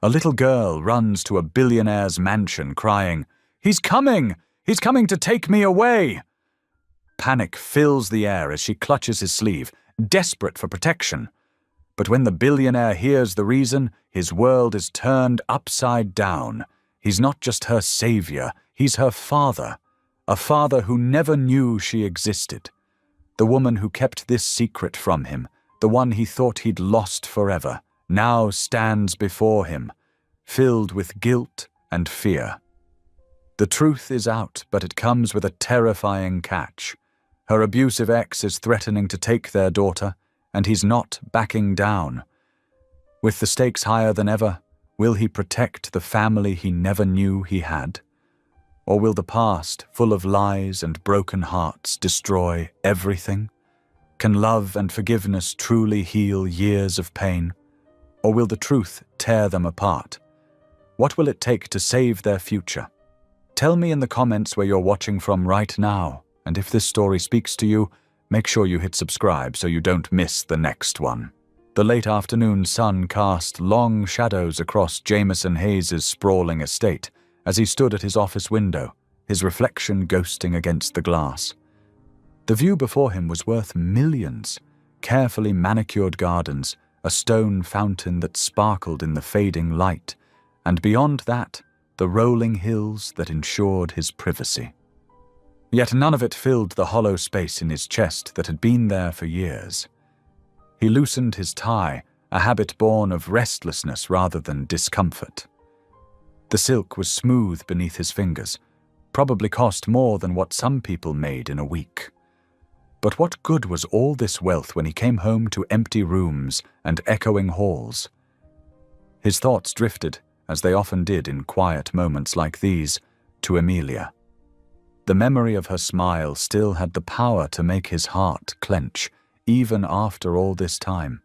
A little girl runs to a billionaire's mansion crying, "He's coming! He's coming to take me away!" Panic fills the air as she clutches his sleeve, desperate for protection. But when the billionaire hears the reason, his world is turned upside down. He's not just her savior, he's her father. A father who never knew she existed. The woman who kept this secret from him, the one he thought he'd lost forever, now stands before him, filled with guilt and fear. The truth is out, but it comes with a terrifying catch. Her abusive ex is threatening to take their daughter, and he's not backing down. With the stakes higher than ever, will he protect the family he never knew he had? Or will the past, full of lies and broken hearts, destroy everything? Can love and forgiveness truly heal years of pain? Or will the truth tear them apart? What will it take to save their future? Tell me in the comments where you're watching from right now, and if this story speaks to you, make sure you hit subscribe so you don't miss the next one. The late afternoon sun cast long shadows across Jameson Hayes' sprawling estate as he stood at his office window, his reflection ghosting against the glass. The view before him was worth millions. Carefully manicured gardens, a stone fountain that sparkled in the fading light, and beyond that, the rolling hills that ensured his privacy. Yet none of it filled the hollow space in his chest that had been there for years. He loosened his tie, a habit born of restlessness rather than discomfort. The silk was smooth beneath his fingers, probably cost more than what some people made in a week. But what good was all this wealth when he came home to empty rooms and echoing halls? His thoughts drifted, as they often did in quiet moments like these, to Amelia. The memory of her smile still had the power to make his heart clench, even after all this time.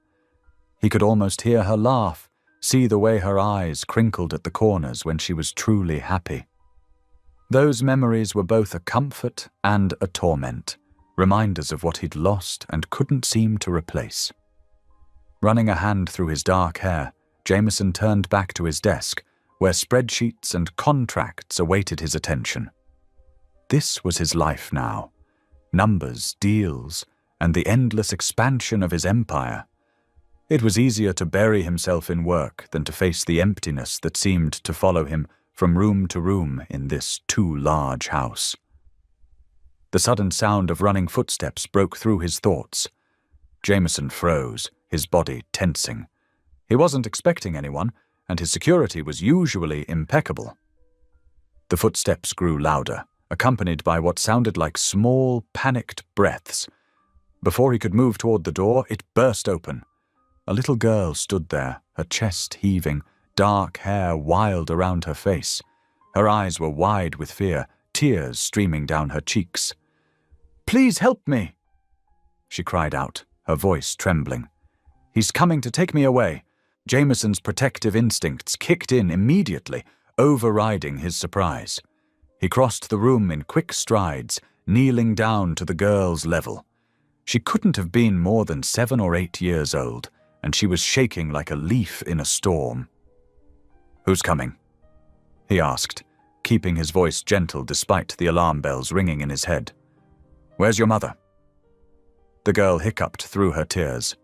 He could almost hear her laugh, see the way her eyes crinkled at the corners when she was truly happy. Those memories were both a comfort and a torment, reminders of what he'd lost and couldn't seem to replace. Running a hand through his dark hair, Jameson turned back to his desk, where spreadsheets and contracts awaited his attention. This was his life now. Numbers, deals, and the endless expansion of his empire. It was easier to bury himself in work than to face the emptiness that seemed to follow him from room to room in this too large house. The sudden sound of running footsteps broke through his thoughts. Jameson froze, his body tensing. He wasn't expecting anyone, and his security was usually impeccable. The footsteps grew louder, accompanied by what sounded like small, panicked breaths. Before he could move toward the door, it burst open. A little girl stood there, her chest heaving, dark hair wild around her face. Her eyes were wide with fear, tears streaming down her cheeks. "Please help me!" she cried out, her voice trembling. "He's coming to take me away." Jameson's protective instincts kicked in immediately, overriding his surprise. He crossed the room in quick strides, kneeling down to the girl's level. She couldn't have been more than 7 or 8 years old, and she was shaking like a leaf in a storm. "Who's coming?" he asked, keeping his voice gentle despite the alarm bells ringing in his head. "Where's your mother?" The girl hiccuped through her tears.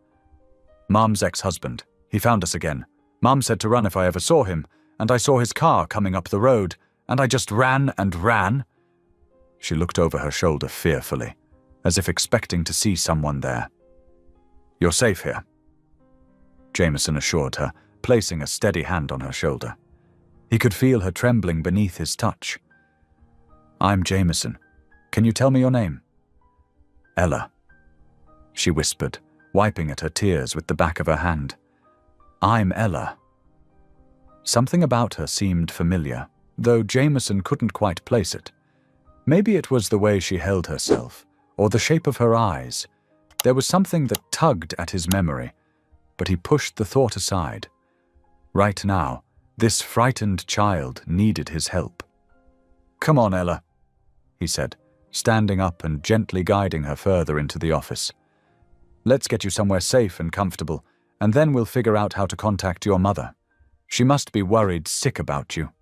"Mom's ex-husband. He found us again. Mom said to run if I ever saw him, and I saw his car coming up the road, and I just ran and ran." She looked over her shoulder fearfully, as if expecting to see someone there. "You're safe here," Jameson assured her, placing a steady hand on her shoulder. He could feel her trembling beneath his touch. "I'm Jameson. Can you tell me your name?" "Ella," she whispered, wiping at her tears with the back of her hand. "I'm Ella." Something about her seemed familiar, though Jameson couldn't quite place it. Maybe it was the way she held herself, or the shape of her eyes. There was something that tugged at his memory, but he pushed the thought aside. Right now, this frightened child needed his help. "Come on, Ella," he said, standing up and gently guiding her further into the office. "Let's get you somewhere safe and comfortable, and then we'll figure out how to contact your mother. She must be worried sick about you."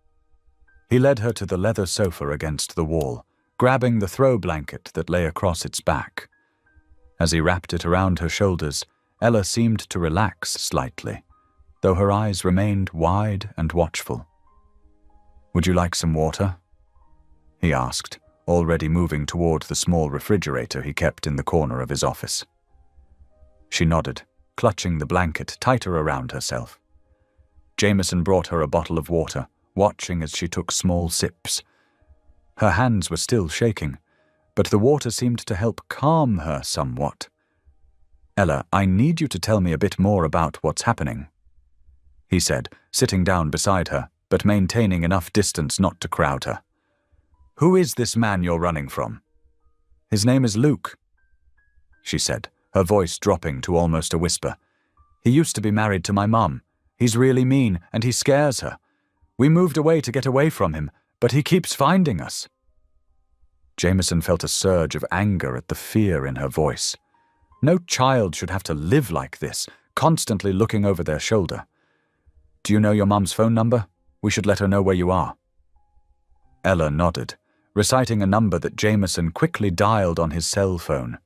He led her to the leather sofa against the wall, grabbing the throw blanket that lay across its back. As he wrapped it around her shoulders, Ella seemed to relax slightly, though her eyes remained wide and watchful. "Would you like some water?" he asked, already moving toward the small refrigerator he kept in the corner of his office. She nodded, clutching the blanket tighter around herself. Jameson brought her a bottle of water, watching as she took small sips. Her hands were still shaking, but the water seemed to help calm her somewhat. "Ella, I need you to tell me a bit more about what's happening," he said, sitting down beside her, but maintaining enough distance not to crowd her. "Who is this man you're running from?" "His name is Luke," she said, her voice dropping to almost a whisper. "He used to be married to my mum. He's really mean, and he scares her. We moved away to get away from him, but he keeps finding us." Jameson felt a surge of anger at the fear in her voice. No child should have to live like this, constantly looking over their shoulder. "Do you know your mum's phone number? We should let her know where you are." Ella nodded, reciting a number that Jameson quickly dialed on his cell phone.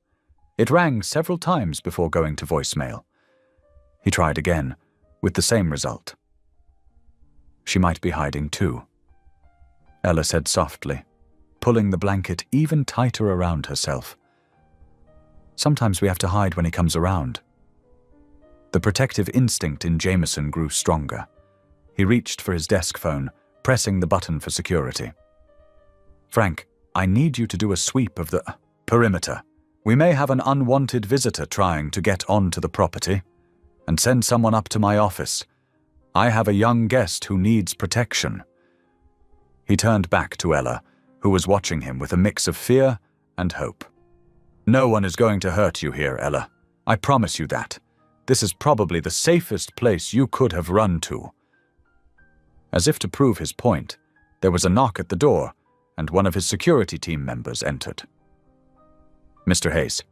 It rang several times before going to voicemail. He tried again, with the same result. "She might be hiding too," Ella said softly, pulling the blanket even tighter around herself. "Sometimes we have to hide when he comes around." The protective instinct in Jameson grew stronger. He reached for his desk phone, pressing the button for security. "Frank, I need you to do a sweep of the perimeter. We may have an unwanted visitor trying to get onto the property. And send someone up to my office. I have a young guest who needs protection." He turned back to Ella, who was watching him with a mix of fear and hope. "No one is going to hurt you here, Ella. I promise you that. This is probably the safest place you could have run to." As if to prove his point, there was a knock at the door, and one of his security team members entered. "Mr. Hayes,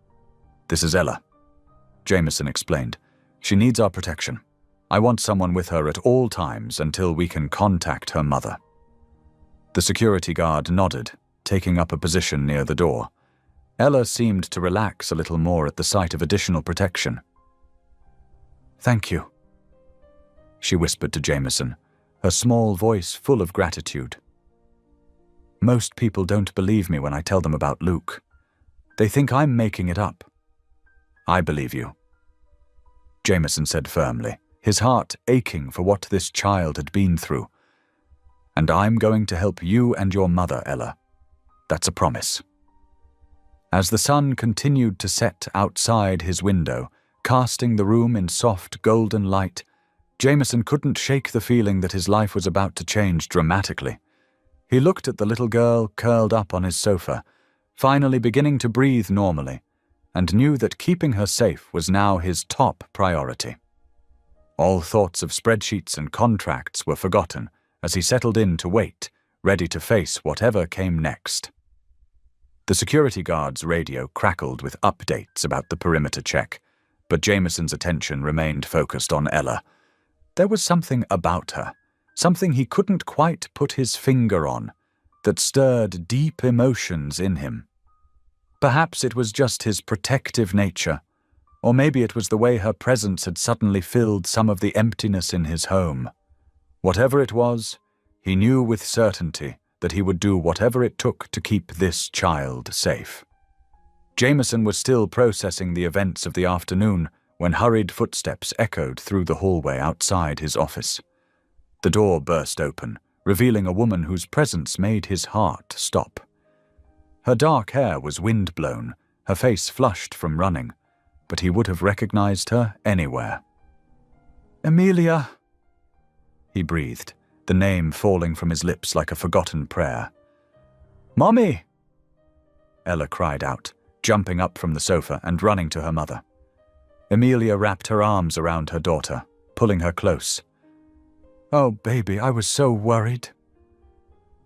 this is Ella," Jameson explained. "She needs our protection. I want someone with her at all times until we can contact her mother." The security guard nodded, taking up a position near the door. Ella seemed to relax a little more at the sight of additional protection. "Thank you," she whispered to Jameson, her small voice full of gratitude. "Most people don't believe me when I tell them about Luke. They think I'm making it up. I believe you," Jameson said firmly, his heart aching for what this child had been through. "And I'm going to help you and your mother, Ella. That's a promise." As the sun continued to set outside his window, casting the room in soft golden light, Jameson couldn't shake the feeling that his life was about to change dramatically. He looked at the little girl curled up on his sofa, finally beginning to breathe normally, and knew that keeping her safe was now his top priority. All thoughts of spreadsheets and contracts were forgotten as he settled in to wait, ready to face whatever came next. The security guard's radio crackled with updates about the perimeter check, but Jameson's attention remained focused on Ella. There was something about her, something he couldn't quite put his finger on, that stirred deep emotions in him. Perhaps it was just his protective nature, or maybe it was the way her presence had suddenly filled some of the emptiness in his home. Whatever it was, he knew with certainty that he would do whatever it took to keep this child safe. Jameson was still processing the events of the afternoon when hurried footsteps echoed through the hallway outside his office. The door burst open, revealing a woman whose presence made his heart stop. Her dark hair was wind-blown, her face flushed from running, but he would have recognized her anywhere. "Emilia," he breathed, the name falling from his lips like a forgotten prayer. "Mommy!" Ella cried out, jumping up from the sofa and running to her mother. Emilia wrapped her arms around her daughter, pulling her close. "Oh, baby, I was so worried."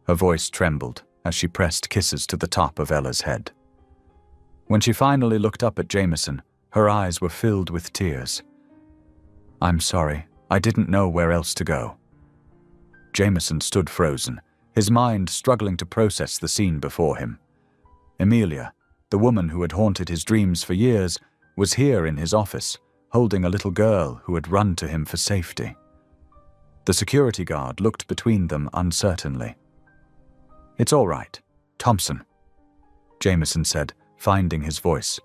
Her voice trembled as she pressed kisses to the top of Ella's head. When she finally looked up at Jameson, her eyes were filled with tears. "I'm sorry, I didn't know where else to go. Jameson stood frozen, his mind struggling to process the scene before him. Amelia, the woman who had haunted his dreams for years, was here in his office, holding a little girl who had run to him for safety. The security guard looked between them uncertainly. "It's all right, Thompson," Jameson said, finding his voice.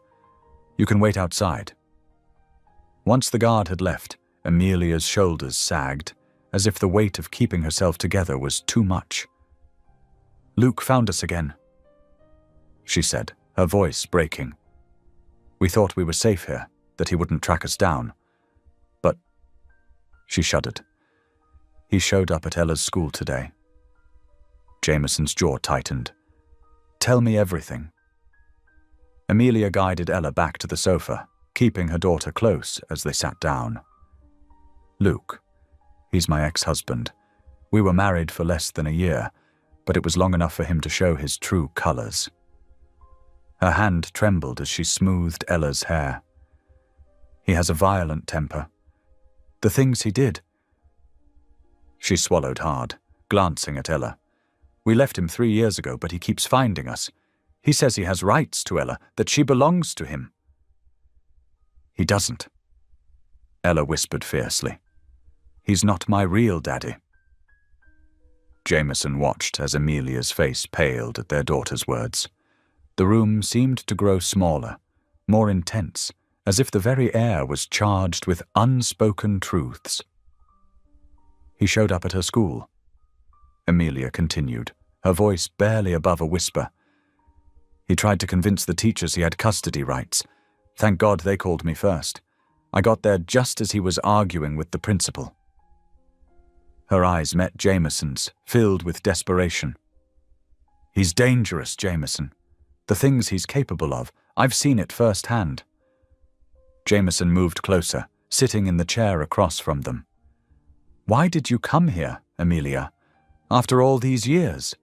"You can wait outside." Once the guard had left, Amelia's shoulders sagged, as if the weight of keeping herself together was too much. "Luke found us again," she said, her voice breaking. "We thought we were safe here, that he wouldn't track us down. But," she shuddered, "he showed up at Ella's school today." Jameson's jaw tightened. "Tell me everything." Amelia guided Ella back to the sofa, keeping her daughter close as they sat down. "Luke, he's my ex-husband. We were married for less than a year, but it was long enough for him to show his true colors." Her hand trembled as she smoothed Ella's hair. "He has a violent temper. The things he did." She swallowed hard, glancing at Ella. "We left him 3 years ago, but he keeps finding us. He says he has rights to Ella, that she belongs to him." "He doesn't," Ella whispered fiercely. "He's not my real daddy." Jameson watched as Amelia's face paled at their daughter's words. The room seemed to grow smaller, more intense, as if the very air was charged with unspoken truths. "He showed up at her school," Amelia continued, her voice barely above a whisper. "He tried to convince the teachers he had custody rights. Thank God they called me first. I got there just as he was arguing with the principal." Her eyes met Jameson's, filled with desperation. "He's dangerous, Jameson. The things he's capable of, I've seen it firsthand." Jameson moved closer, sitting in the chair across from them. "Why did you come here, Amelia, after all these years?"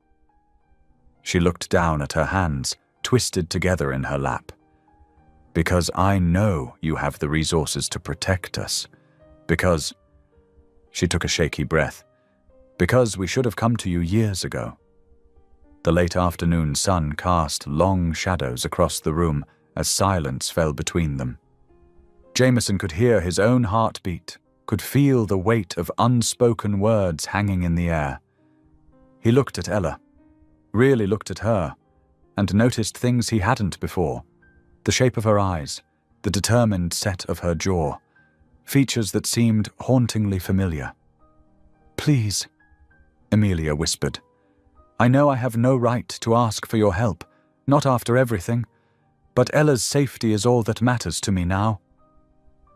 She looked down at her hands, twisted together in her lap. "Because I know you have the resources to protect us. Because," she took a shaky breath, "because we should have come to you years ago." The late afternoon sun cast long shadows across the room as silence fell between them. Jameson could hear his own heartbeat, could feel the weight of unspoken words hanging in the air. He looked at Ella, really looked at her, and noticed things he hadn't before. The shape of her eyes, the determined set of her jaw, features that seemed hauntingly familiar. "Please," Amelia whispered. "I know I have no right to ask for your help, not after everything, but Ella's safety is all that matters to me now."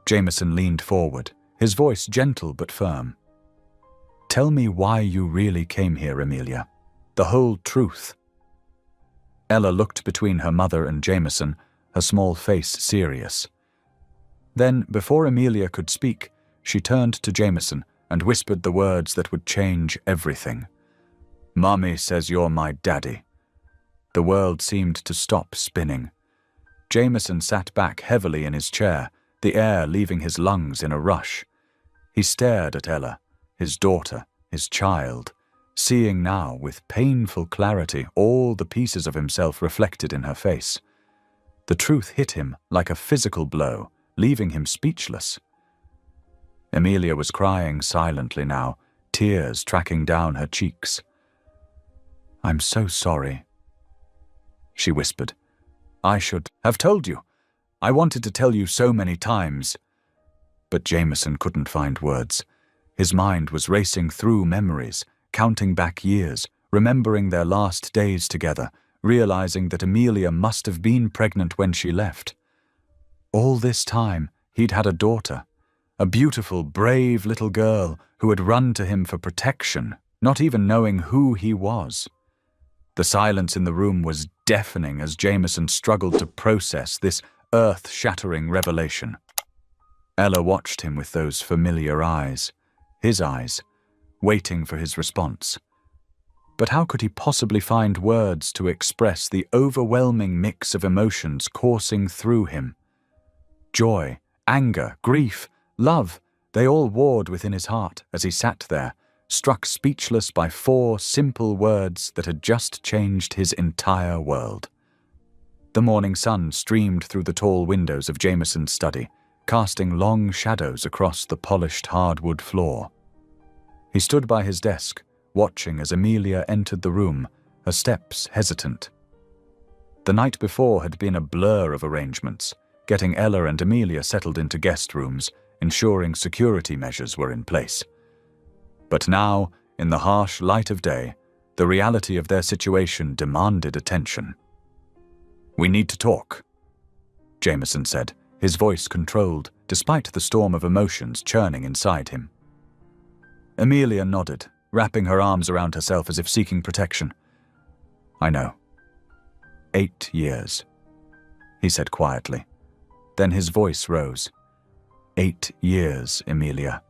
Jameson leaned forward, his voice gentle but firm. "Tell me why you really came here, Amelia. The whole truth." Ella looked between her mother and Jameson, her small face serious. Then, before Amelia could speak, she turned to Jameson and whispered the words that would change everything. "Mommy says you're my daddy." The world seemed to stop spinning. Jameson sat back heavily in his chair, the air leaving his lungs in a rush. He stared at Ella, his daughter, his child, seeing now with painful clarity all the pieces of himself reflected in her face. The truth hit him like a physical blow, leaving him speechless. Amelia was crying silently now, tears tracking down her cheeks. "I'm so sorry," she whispered. "I should have told you. I wanted to tell you so many times." But Jameson couldn't find words. His mind was racing through memories, counting back years, remembering their last days together, realizing that Amelia must have been pregnant when she left. All this time, he'd had a daughter, a beautiful, brave little girl who had run to him for protection, not even knowing who he was. The silence in the room was deafening as Jameson struggled to process this earth-shattering revelation. Ella watched him with those familiar eyes, his eyes, waiting for his response. But how could he possibly find words to express the overwhelming mix of emotions coursing through him? Joy, anger, grief, love, they all warred within his heart as he sat there, struck speechless by 4 simple words that had just changed his entire world. The morning sun streamed through the tall windows of Jameson's study, casting long shadows across the polished hardwood floor. He stood by his desk, watching as Amelia entered the room, her steps hesitant. The night before had been a blur of arrangements, getting Ella and Amelia settled into guest rooms, ensuring security measures were in place. But now, in the harsh light of day, the reality of their situation demanded attention. "We need to talk," Jameson said, his voice controlled despite the storm of emotions churning inside him. Amelia nodded, wrapping her arms around herself as if seeking protection. "I know. 8 years," he said quietly. Then his voice rose. 8 years, Amelia.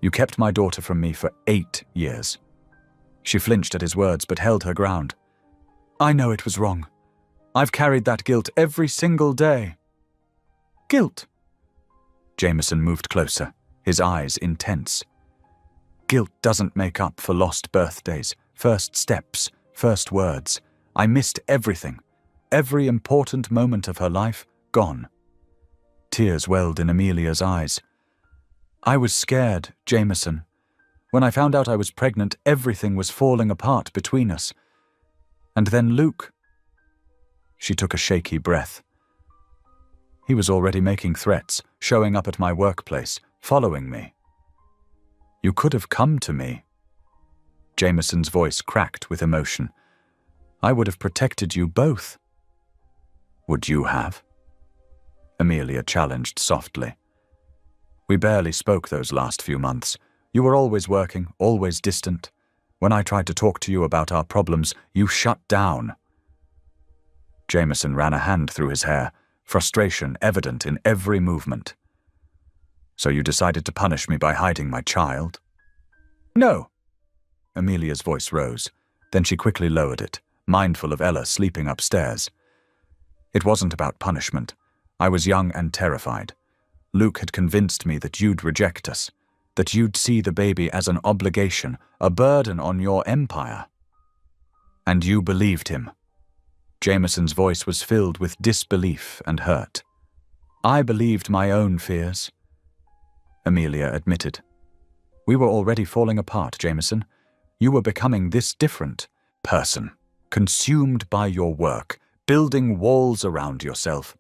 You kept my daughter from me for 8 years. She flinched at his words but held her ground. "I know it was wrong. I've carried that guilt every single day." "Guilt?" Jameson moved closer, his eyes intense. "Guilt doesn't make up for lost birthdays, first steps, first words. I missed everything. Every important moment of her life, gone." Tears welled in Amelia's eyes. "I was scared, Jameson. When I found out I was pregnant, everything was falling apart between us. And then Luke." She took a shaky breath. "He was already making threats, showing up at my workplace, following me." "You could have come to me." Jameson's voice cracked with emotion. "I would have protected you both." "Would you have?" Amelia challenged softly. "We barely spoke those last few months. You were always working, always distant. When I tried to talk to you about our problems, you shut down." Jameson ran a hand through his hair, frustration evident in every movement. "So you decided to punish me by hiding my child?" "No." Amelia's voice rose. Then she quickly lowered it, mindful of Ella sleeping upstairs. "It wasn't about punishment. I was young and terrified. Luke had convinced me that you'd reject us, that you'd see the baby as an obligation, a burden on your empire. And you believed him." Jameson's voice was filled with disbelief and hurt. "I believed my own fears," Amelia admitted. "We were already falling apart, Jameson. You were becoming this different person, consumed by your work, building walls around yourself.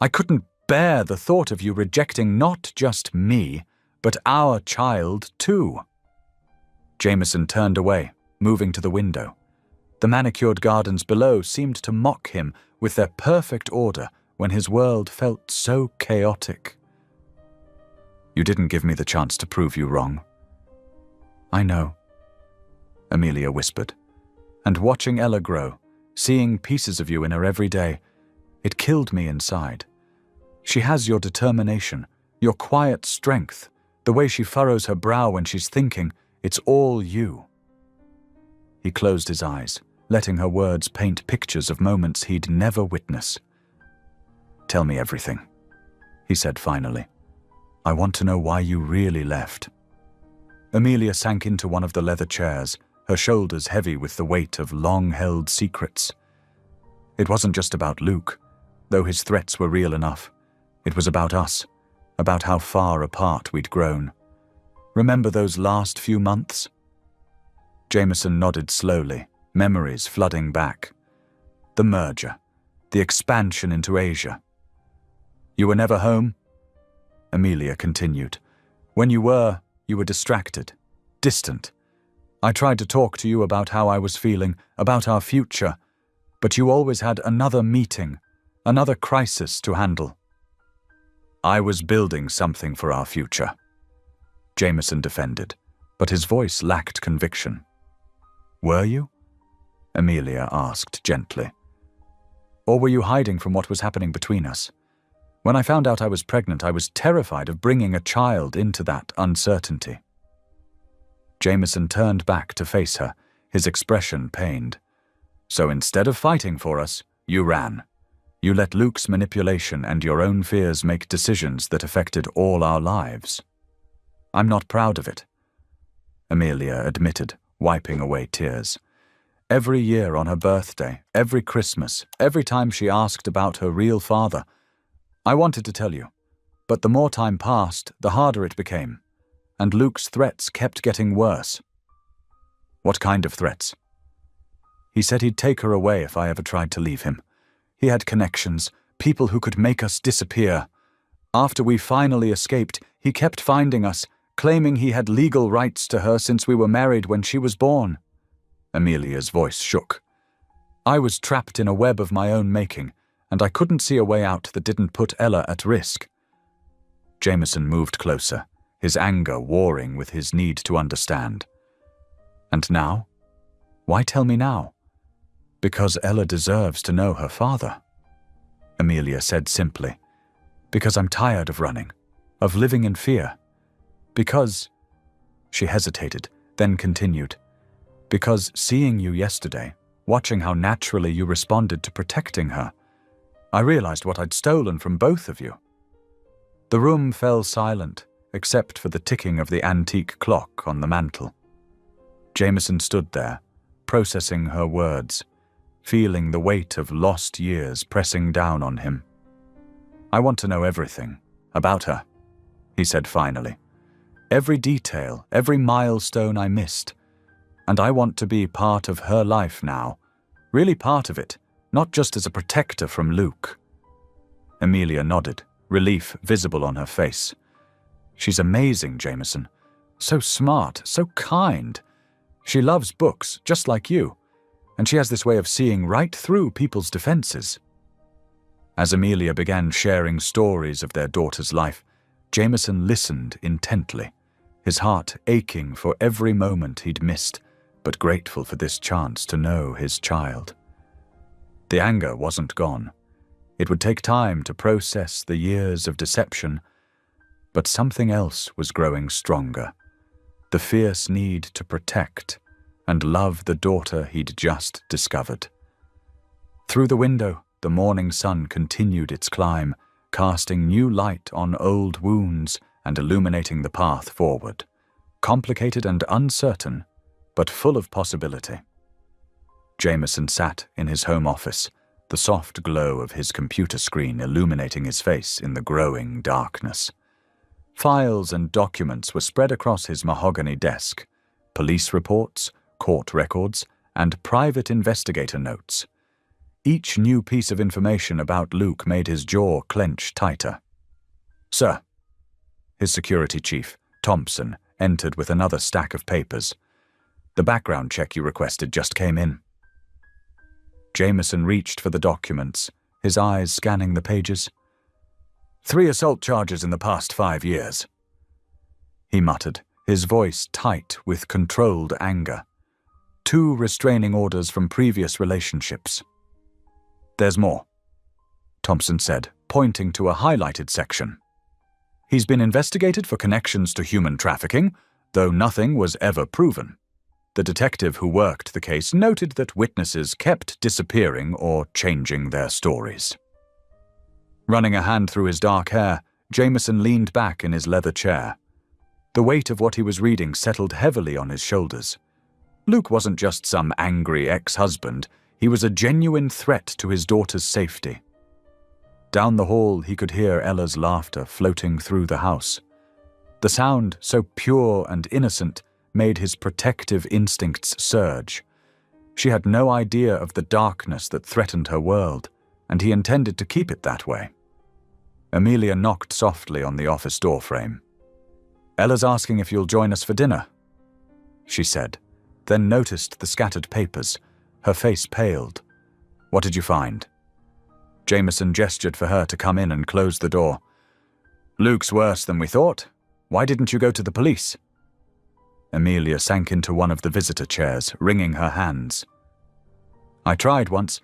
I couldn't bear the thought of you rejecting not just me, but our child too." Jameson turned away, moving to the window. The manicured gardens below seemed to mock him with their perfect order when his world felt so chaotic. "You didn't give me the chance to prove you wrong." "I know," Amelia whispered. "And watching Ella grow, seeing pieces of you in her every day, it killed me inside. She has your determination, your quiet strength, the way she furrows her brow when she's thinking, it's all you." He closed his eyes, letting her words paint pictures of moments he'd never witness. "Tell me everything," he said finally. "I want to know why you really left." Amelia sank into one of the leather chairs, her shoulders heavy with the weight of long-held secrets. It wasn't just about Luke, though his threats were real enough. It was about us, about how far apart we'd grown. Remember those last few months? Jameson nodded slowly, memories flooding back. The merger, the expansion into Asia. "You were never home?" Amelia continued. "When you were distracted, distant. I tried to talk to you about how I was feeling, about our future, but you always had another meeting, another crisis to handle." "I was building something for our future," Jameson defended, but his voice lacked conviction. "Were you?" Amelia asked gently. "Or were you hiding from what was happening between us? When I found out I was pregnant, I was terrified of bringing a child into that uncertainty." Jameson turned back to face her, his expression pained. "So instead of fighting for us, you ran. You let Luke's manipulation and your own fears make decisions that affected all our lives. I'm not proud of it." Amelia admitted, wiping away tears. Every year on her birthday, every Christmas, every time she asked about her real father. I wanted to tell you, but the more time passed, the harder it became, and Luke's threats kept getting worse. What kind of threats? He said he'd take her away if I ever tried to leave him. He had connections, people who could make us disappear. After we finally escaped, he kept finding us, claiming he had legal rights to her since we were married when she was born. Amelia's voice shook. I was trapped in a web of my own making, and I couldn't see a way out that didn't put Ella at risk. Jameson moved closer, his anger warring with his need to understand. And now? Why tell me now? Because Ella deserves to know her father. Amelia said simply, because I'm tired of running, of living in fear. Because, she hesitated, then continued, because seeing you yesterday, watching how naturally you responded to protecting her, I realized what I'd stolen from both of you. The room fell silent, except for the ticking of the antique clock on the mantel. Jameson stood there, processing her words, feeling the weight of lost years pressing down on him. I want to know everything about her, he said finally. Every detail, every milestone I missed. And I want to be part of her life now, really part of it, not just as a protector from Luke. Amelia nodded, relief visible on her face. She's amazing, Jameson. So smart, so kind. She loves books, just like you, and she has this way of seeing right through people's defenses. As Amelia began sharing stories of their daughter's life, Jameson listened intently, his heart aching for every moment he'd missed, but grateful for this chance to know his child. The anger wasn't gone. It would take time to process the years of deception, but something else was growing stronger. The fierce need to protect and love the daughter he'd just discovered. Through the window, the morning sun continued its climb, casting new light on old wounds and illuminating the path forward, complicated and uncertain, but full of possibility. Jameson sat in his home office, the soft glow of his computer screen illuminating his face in the growing darkness. Files and documents were spread across his mahogany desk, police reports, court records, and private investigator notes. Each new piece of information about Luke made his jaw clench tighter. Sir, his security chief, Thompson, entered with another stack of papers. The background check you requested just came in. Jameson reached for the documents, his eyes scanning the pages. 3 assault charges in the past 5 years. He muttered, his voice tight with controlled anger. 2 restraining orders from previous relationships. There's more, Thompson said, pointing to a highlighted section. He's been investigated for connections to human trafficking, though nothing was ever proven. The detective who worked the case noted that witnesses kept disappearing or changing their stories. Running a hand through his dark hair, Jameson leaned back in his leather chair. The weight of what he was reading settled heavily on his shoulders. Luke wasn't just some angry ex-husband, he was a genuine threat to his daughter's safety. Down the hall, he could hear Ella's laughter floating through the house. The sound, so pure and innocent, made his protective instincts surge. She had no idea of the darkness that threatened her world, and he intended to keep it that way. Amelia knocked softly on the office doorframe. Ella's asking if you'll join us for dinner, she said, then noticed the scattered papers. Her face paled. What did you find? Jameson gestured for her to come in and close the door. Luke's worse than we thought. Why didn't you go to the police? Amelia sank into one of the visitor chairs, wringing her hands. I tried once.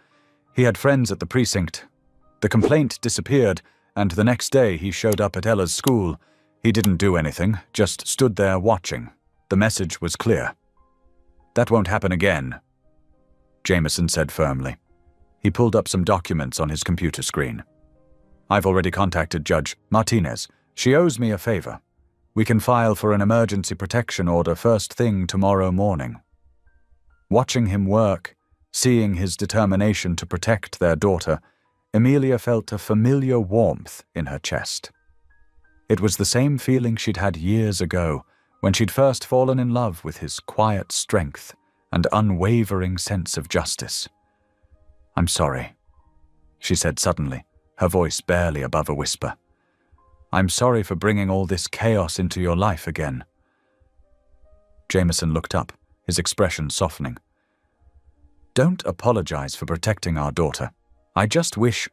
He had friends at the precinct. The complaint disappeared, and the next day he showed up at Ella's school. He didn't do anything, just stood there watching. The message was clear. That won't happen again, Jameson said firmly. He pulled up some documents on his computer screen. I've already contacted Judge Martinez. She owes me a favor. We can file for an emergency protection order first thing tomorrow morning." Watching him work, seeing his determination to protect their daughter, Amelia felt a familiar warmth in her chest. It was the same feeling she'd had years ago, when she'd first fallen in love with his quiet strength and unwavering sense of justice. "I'm sorry," she said suddenly, her voice barely above a whisper. "I'm sorry for bringing all this chaos into your life again." Jameson looked up, his expression softening. "Don't apologize for protecting our daughter. I just wish—"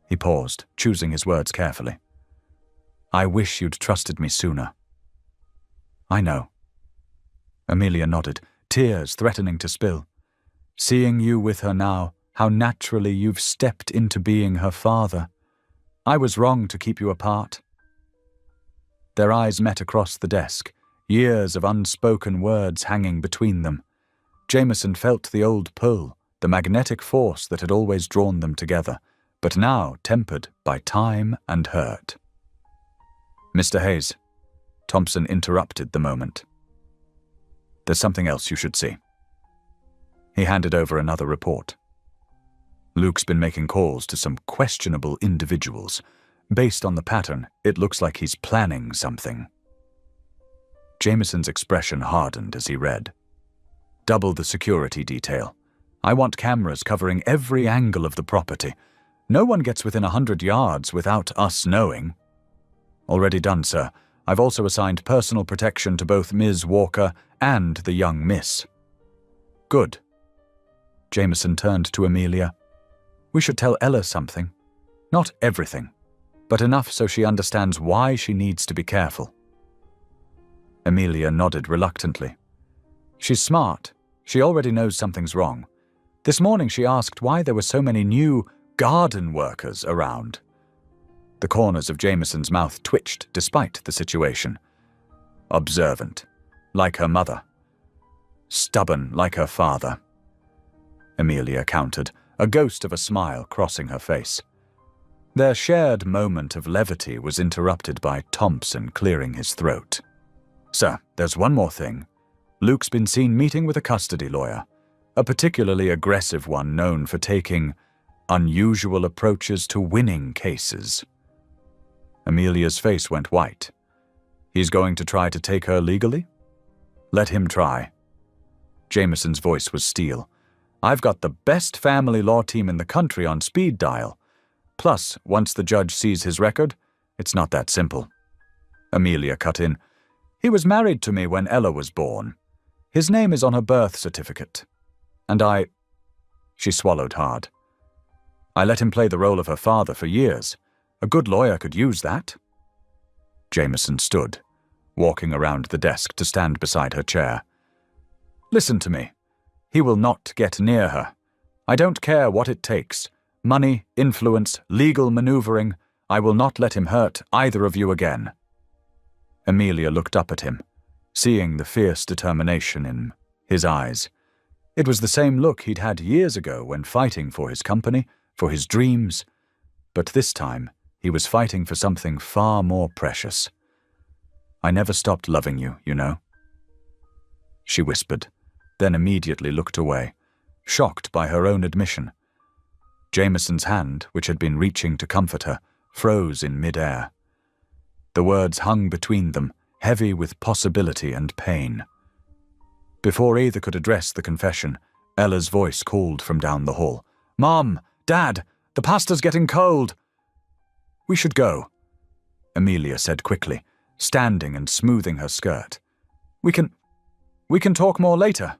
He paused, choosing his words carefully. "I wish you'd trusted me sooner." "I know." Amelia nodded, tears threatening to spill. "Seeing you with her now, how naturally you've stepped into being her father. I was wrong to keep you apart." Their eyes met across the desk, years of unspoken words hanging between them. Jameson felt the old pull, the magnetic force that had always drawn them together, but now tempered by time and hurt. "Mr. Hayes," Thompson interrupted the moment. "There's something else you should see." He handed over another report. "Luke's been making calls to some questionable individuals. Based on the pattern, it looks like he's planning something." Jameson's expression hardened as he read. "Double the security detail. I want cameras covering every angle of the property. No one gets within 100 yards without us knowing." "Already done, sir. I've also assigned personal protection to both Ms. Walker and the young miss." "Good." Jameson turned to Amelia. "We should tell Ella something. Not everything, but enough so she understands why she needs to be careful." Amelia nodded reluctantly. "She's smart. She already knows something's wrong. This morning she asked why there were so many new garden workers around." The corners of Jameson's mouth twitched despite the situation. "Observant, like her mother. Stubborn, like her father," Amelia countered, a ghost of a smile crossing her face. Their shared moment of levity was interrupted by Thompson clearing his throat. "Sir, there's one more thing. Luke's been seen meeting with a custody lawyer, a particularly aggressive one known for taking unusual approaches to winning cases." Amelia's face went white. "He's going to try to take her legally?" "Let him try." Jameson's voice was steel. "I've got the best family law team in the country on speed dial. Plus, once the judge sees his record, it's not that simple." Amelia cut in. "He was married to me when Ella was born. His name is on her birth certificate. And She swallowed hard. "I let him play the role of her father for years. A good lawyer could use that." Jameson stood, walking around the desk to stand beside her chair. "Listen to me. He will not get near her. I don't care what it takes. Money, influence, legal maneuvering. I will not let him hurt either of you again." Amelia looked up at him, seeing the fierce determination in his eyes. It was the same look he'd had years ago when fighting for his company, for his dreams. But this time, he was fighting for something far more precious. "I never stopped loving you, you know," she whispered, then immediately looked away, shocked by her own admission. Jameson's hand, which had been reaching to comfort her, froze in mid-air. The words hung between them, heavy with possibility and pain. Before either could address the confession, Ella's voice called from down the hall. "Mom! Dad! The pasta's getting cold!" "We should go," Amelia said quickly, standing and smoothing her skirt. We can talk more later."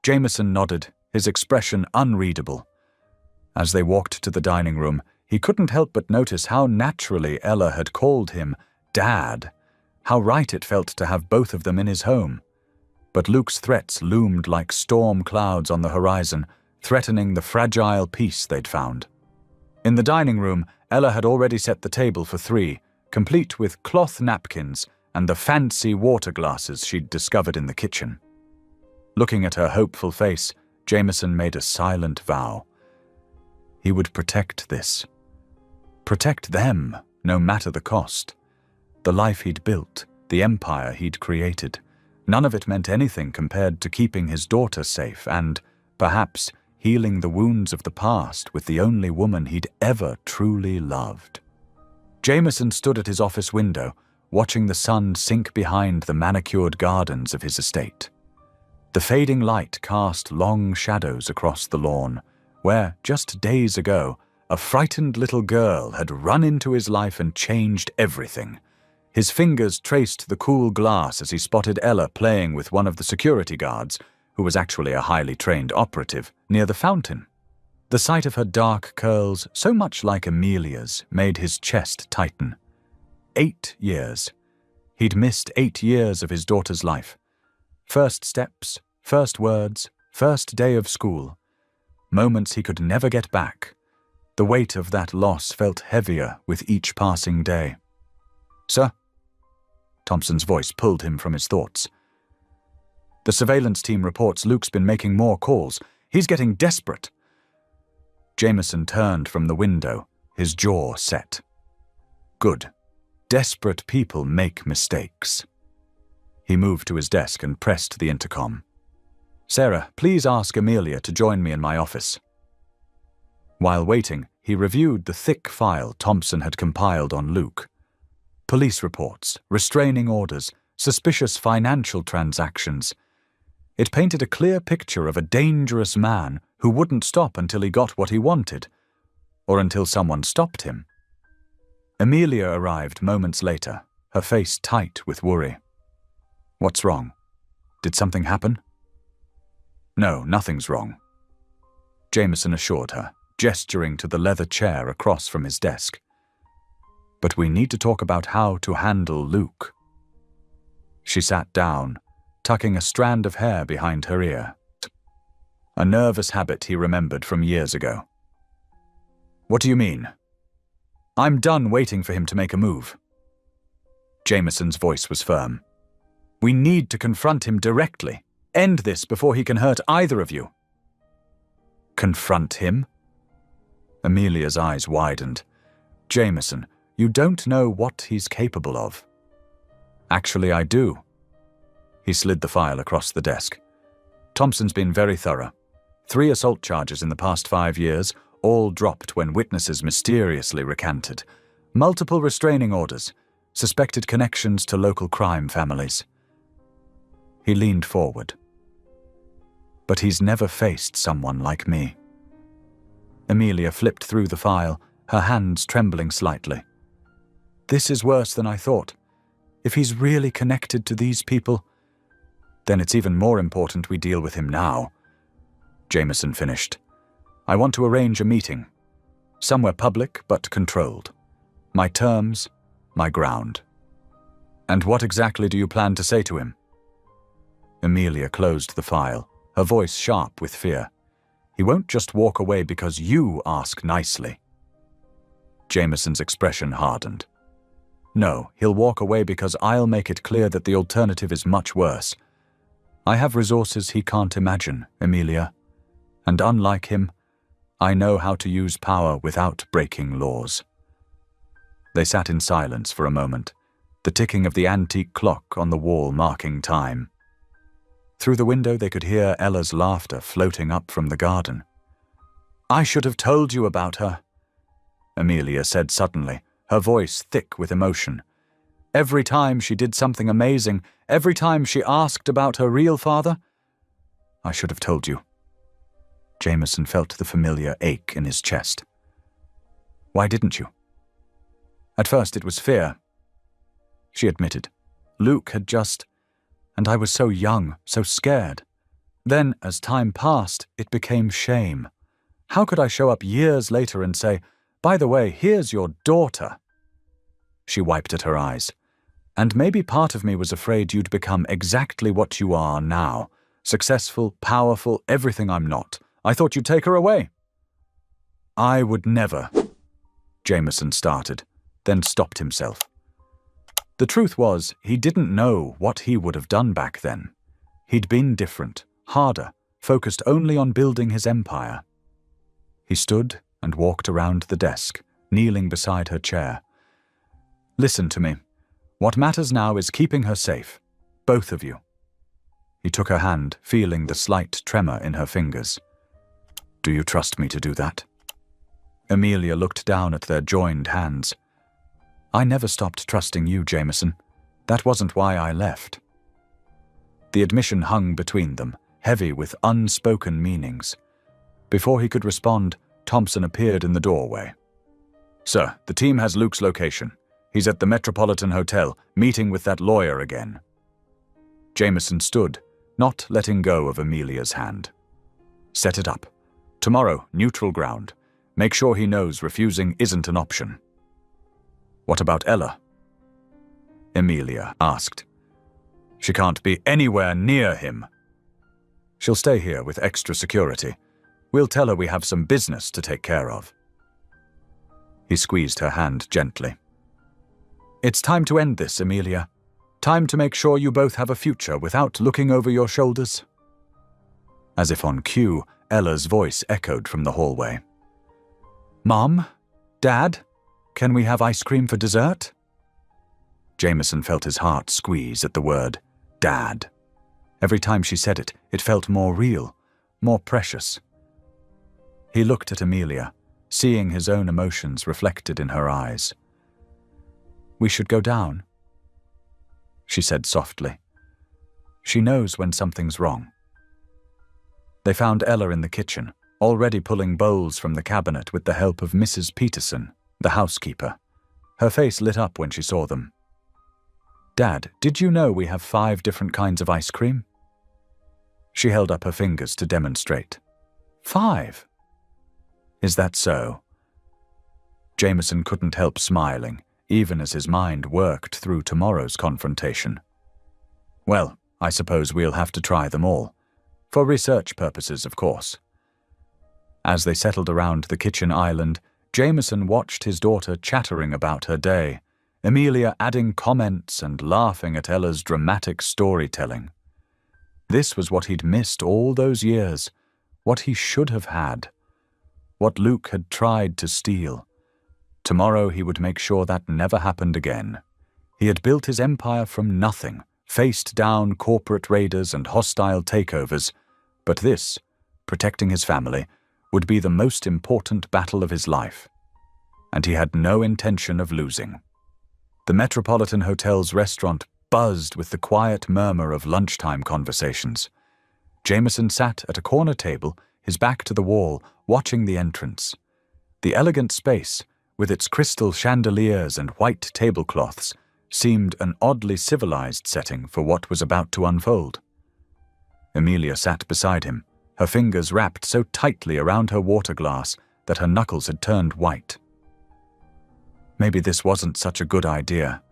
Jameson nodded, his expression unreadable. As they walked to the dining room, he couldn't help but notice how naturally Ella had called him Dad, how right it felt to have both of them in his home. But Luke's threats loomed like storm clouds on the horizon, threatening the fragile peace they'd found. In the dining room, Ella had already set the table for 3, complete with cloth napkins and the fancy water glasses she'd discovered in the kitchen. Looking at her hopeful face, Jameson made a silent vow. He would protect this. Protect them, no matter the cost. The life he'd built, the empire he'd created, none of it meant anything compared to keeping his daughter safe and, perhaps, healing the wounds of the past with the only woman he'd ever truly loved. Jameson stood at his office window, watching the sun sink behind the manicured gardens of his estate. The fading light cast long shadows across the lawn, where, just days ago, a frightened little girl had run into his life and changed everything. His fingers traced the cool glass as he spotted Ella playing with one of the security guards, who was actually a highly trained operative, near the fountain. The sight of her dark curls, so much like Amelia's, made his chest tighten. 8 years. He'd missed 8 years of his daughter's life. First steps, first words, first day of school. Moments he could never get back. The weight of that loss felt heavier with each passing day. "Sir?" Thompson's voice pulled him from his thoughts. "The surveillance team reports Luke's been making more calls. He's getting desperate." Jameson turned from the window, his jaw set. Good. Desperate people make mistakes. He moved to his desk and pressed the intercom. "Sarah, please ask Amelia to join me in my office." While waiting, he reviewed the thick file Thompson had compiled on Luke. Police reports, restraining orders, suspicious financial transactions. It painted a clear picture of a dangerous man who wouldn't stop until he got what he wanted, or until someone stopped him. Amelia arrived moments later, her face tight with worry. "What's wrong? Did something happen?" "No, nothing's wrong," Jameson assured her, gesturing to the leather chair across from his desk. "But we need to talk about how to handle Luke." She sat down, tucking a strand of hair behind her ear. A nervous habit he remembered from years ago. "What do you mean?" "I'm done waiting for him to make a move." Jameson's voice was firm. "We need to confront him directly. End this before he can hurt either of you." "Confront him?" Amelia's eyes widened. "Jameson, you don't know what he's capable of." "Actually, I do." He slid the file across the desk. "Thompson's been very thorough. 3 assault charges in the past 5 years, all dropped when witnesses mysteriously recanted. Multiple restraining orders, suspected connections to local crime families." He leaned forward. "But he's never faced someone like me." Amelia flipped through the file, her hands trembling slightly. "This is worse than I thought. If he's really connected to these people, then it's even more important we deal with him now." Jameson finished. "I want to arrange a meeting. Somewhere public but controlled. My terms, my ground." "And what exactly do you plan to say to him?" Amelia closed the file, her voice sharp with fear. "He won't just walk away because you ask nicely." Jameson's expression hardened. "No, he'll walk away because I'll make it clear that the alternative is much worse. I have resources he can't imagine, Amelia. And unlike him, I know how to use power without breaking laws." They sat in silence for a moment, the ticking of the antique clock on the wall marking time. Through the window they could hear Ella's laughter floating up from the garden. "I should have told you about her," Amelia said suddenly, her voice thick with emotion. "Every time she did something amazing, every time she asked about her real father, I should have told you." Jameson felt the familiar ache in his chest. "Why didn't you?" "At first it was fear," she admitted. "Luke had just... and I was so young, so scared. Then, as time passed, it became shame. How could I show up years later and say, 'By the way, here's your daughter'?" She wiped at her eyes. "And maybe part of me was afraid you'd become exactly what you are now. Successful, powerful, everything I'm not. I thought you'd take her away." "I would never," Jameson started, then stopped himself. The truth was, he didn't know what he would have done back then. He'd been different, harder, focused only on building his empire. He stood and walked around the desk, kneeling beside her chair. "Listen to me. What matters now is keeping her safe, both of you. He took her hand, feeling the slight tremor in her fingers. Do you trust me to do that? Amelia looked down at their joined hands. I never stopped trusting you, Jameson. That wasn't why I left. The admission hung between them, heavy with unspoken meanings. Before he could respond, Thompson appeared in the doorway. Sir, the team has Luke's location. He's at the Metropolitan Hotel, meeting with that lawyer again. Jameson stood, not letting go of Amelia's hand. Set it up. Tomorrow, neutral ground. Make sure he knows refusing isn't an option. What about Ella? Amelia asked. She can't be anywhere near him. She'll stay here with extra security. We'll tell her we have some business to take care of. He squeezed her hand gently. It's time to end this, Amelia. Time to make sure you both have a future without looking over your shoulders. As if on cue, Ella's voice echoed from the hallway. Mom? Dad? Can we have ice cream for dessert? Jameson felt his heart squeeze at the word, Dad. Every time she said it, it felt more real, more precious. He looked at Amelia, seeing his own emotions reflected in her eyes. We should go down, she said softly. She knows when something's wrong. They found Ella in the kitchen, already pulling bowls from the cabinet with the help of Mrs. Peterson, the housekeeper. Her face lit up when she saw them. Dad, did you know we have 5 different kinds of ice cream? She held up her fingers to demonstrate. 5? Is that so? Jameson couldn't help smiling, even as his mind worked through tomorrow's confrontation. Well, I suppose we'll have to try them all. For research purposes, of course. As they settled around the kitchen island, Jameson watched his daughter chattering about her day, Amelia adding comments and laughing at Ella's dramatic storytelling. This was what he'd missed all those years, what he should have had, what Luke had tried to steal. Tomorrow he would make sure that never happened again. He had built his empire from nothing, faced down corporate raiders and hostile takeovers, but this, protecting his family, would be the most important battle of his life. And he had no intention of losing. The Metropolitan Hotel's restaurant buzzed with the quiet murmur of lunchtime conversations. Jameson sat at a corner table, his back to the wall, watching the entrance. The elegant space, with its crystal chandeliers and white tablecloths, seemed an oddly civilized setting for what was about to unfold. Amelia sat beside him, her fingers wrapped so tightly around her water glass that her knuckles had turned white. Maybe this wasn't such a good idea,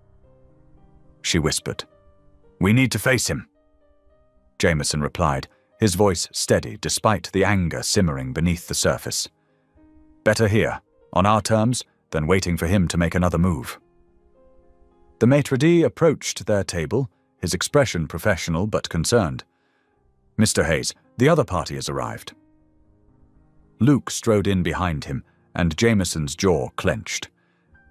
she whispered. We need to face him, Jameson replied, his voice steady despite the anger simmering beneath the surface. Better here, on our terms, than waiting for him to make another move. The maitre d' approached their table, his expression professional but concerned. Mr. Hayes, the other party has arrived. Luke strode in behind him, and Jameson's jaw clenched.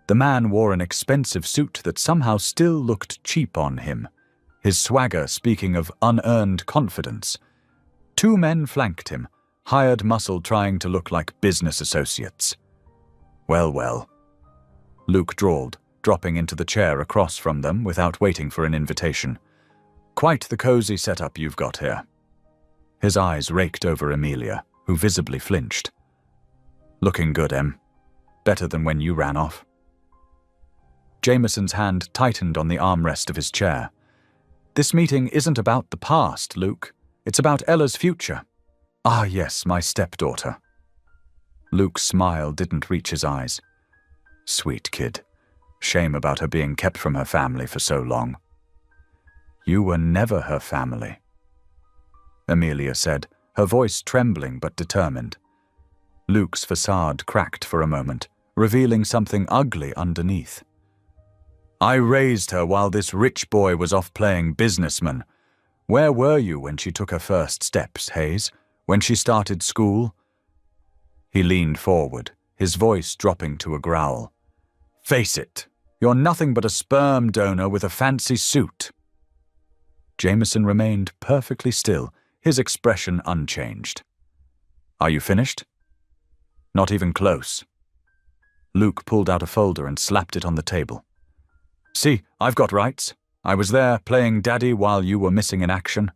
The man wore an expensive suit that somehow still looked cheap on him, his swagger speaking of unearned confidence. 2 men flanked him, hired muscle trying to look like business associates. Well, well, Luke drawled, dropping into the chair across from them without waiting for an invitation. Quite the cozy setup you've got here. His eyes raked over Amelia, who visibly flinched. Looking good, Em. Better than when you ran off. Jameson's hand tightened on the armrest of his chair. This meeting isn't about the past, Luke. It's about Ella's future. Ah, yes, my stepdaughter. Luke's smile didn't reach his eyes. Sweet kid. Shame about her being kept from her family for so long. You were never her family, Amelia said, her voice trembling but determined. Luke's facade cracked for a moment, revealing something ugly underneath. I raised her while this rich boy was off playing businessman. Where were you when she took her first steps, Hayes? When she started school? He leaned forward, his voice dropping to a growl. Face it, You're nothing but a sperm donor with a fancy suit." Jameson remained perfectly still, his expression unchanged. "Are you finished?" "Not even close." Luke pulled out a folder and slapped it on the table. "See, I've got rights. I was there playing daddy while you were missing in action.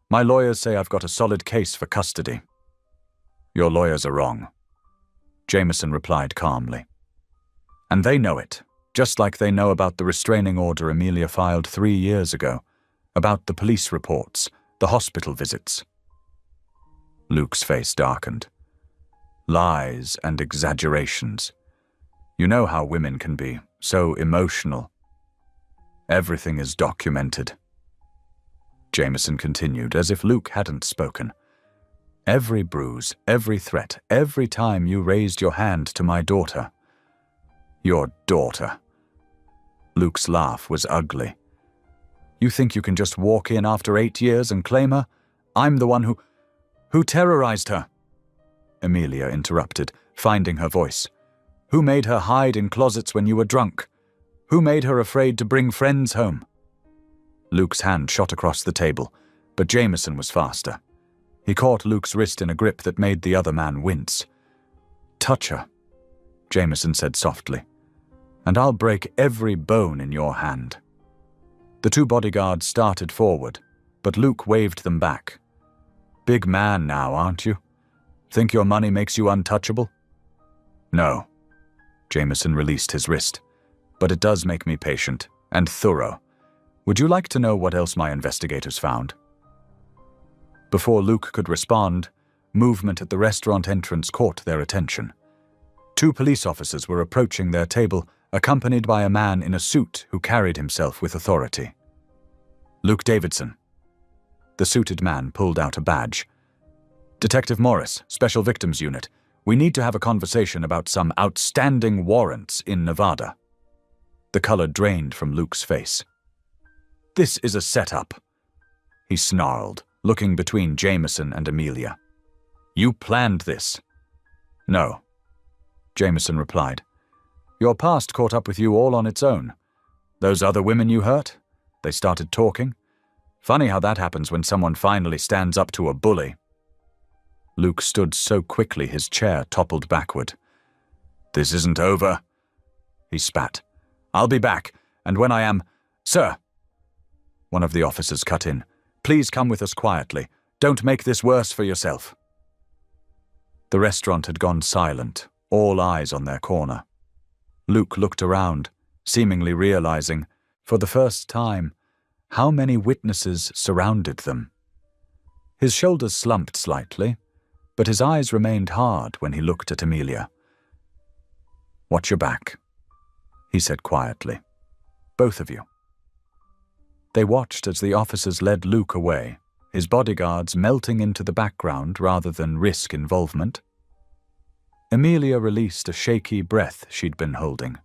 My lawyers say I've got a solid case for custody." "Your lawyers are wrong," Jameson replied calmly. "And they know it, just like they know about the restraining order Amelia filed 3 years ago, about the police reports, the hospital visits." Luke's face darkened. "Lies and exaggerations. You know how women can be, so emotional. Everything is documented." Jameson continued, as if Luke hadn't spoken. "Every bruise, every threat, every time you raised your hand to my daughter." "Your daughter." Luke's laugh was ugly. "You think you can just walk in after 8 years and claim her? I'm the one who terrorized her." Amelia interrupted, finding her voice. "Who made her hide in closets when you were drunk? Who made her afraid to bring friends home?" Luke's hand shot across the table, but Jameson was faster. He caught Luke's wrist in a grip that made the other man wince. "Touch her," Jameson said softly, "and I'll break every bone in your hand." The 2 bodyguards started forward, but Luke waved them back. "Big man now, aren't you? Think your money makes you untouchable?" "No." Jameson released his wrist. "But it does make me patient and thorough. Would you like to know what else my investigators found?" Before Luke could respond, movement at the restaurant entrance caught their attention. 2 police officers were approaching their table, accompanied by a man in a suit who carried himself with authority. "Luke Davidson." The suited man pulled out a badge. "Detective Morris, Special Victims Unit. We need to have a conversation about some outstanding warrants in Nevada." The color drained from Luke's face. "This is a setup," he snarled, looking between Jameson and Amelia. "You planned this." "No," Jameson replied. "Your past caught up with you all on its own. Those other women you hurt, they started talking. Funny how that happens when someone finally stands up to a bully." Luke stood so quickly his chair toppled backward. "This isn't over," he spat. "I'll be back, and when I am— Sir!" One of the officers cut in. "Please come with us quietly. Don't make this worse for yourself." The restaurant had gone silent, all eyes on their corner. Luke looked around, seemingly realizing, for the first time, how many witnesses surrounded them. His shoulders slumped slightly, but his eyes remained hard when he looked at Amelia. "Watch your back," he said quietly. "Both of you." They watched as the officers led Luke away, his bodyguards melting into the background rather than risk involvement. Amelia released a shaky breath she'd been holding.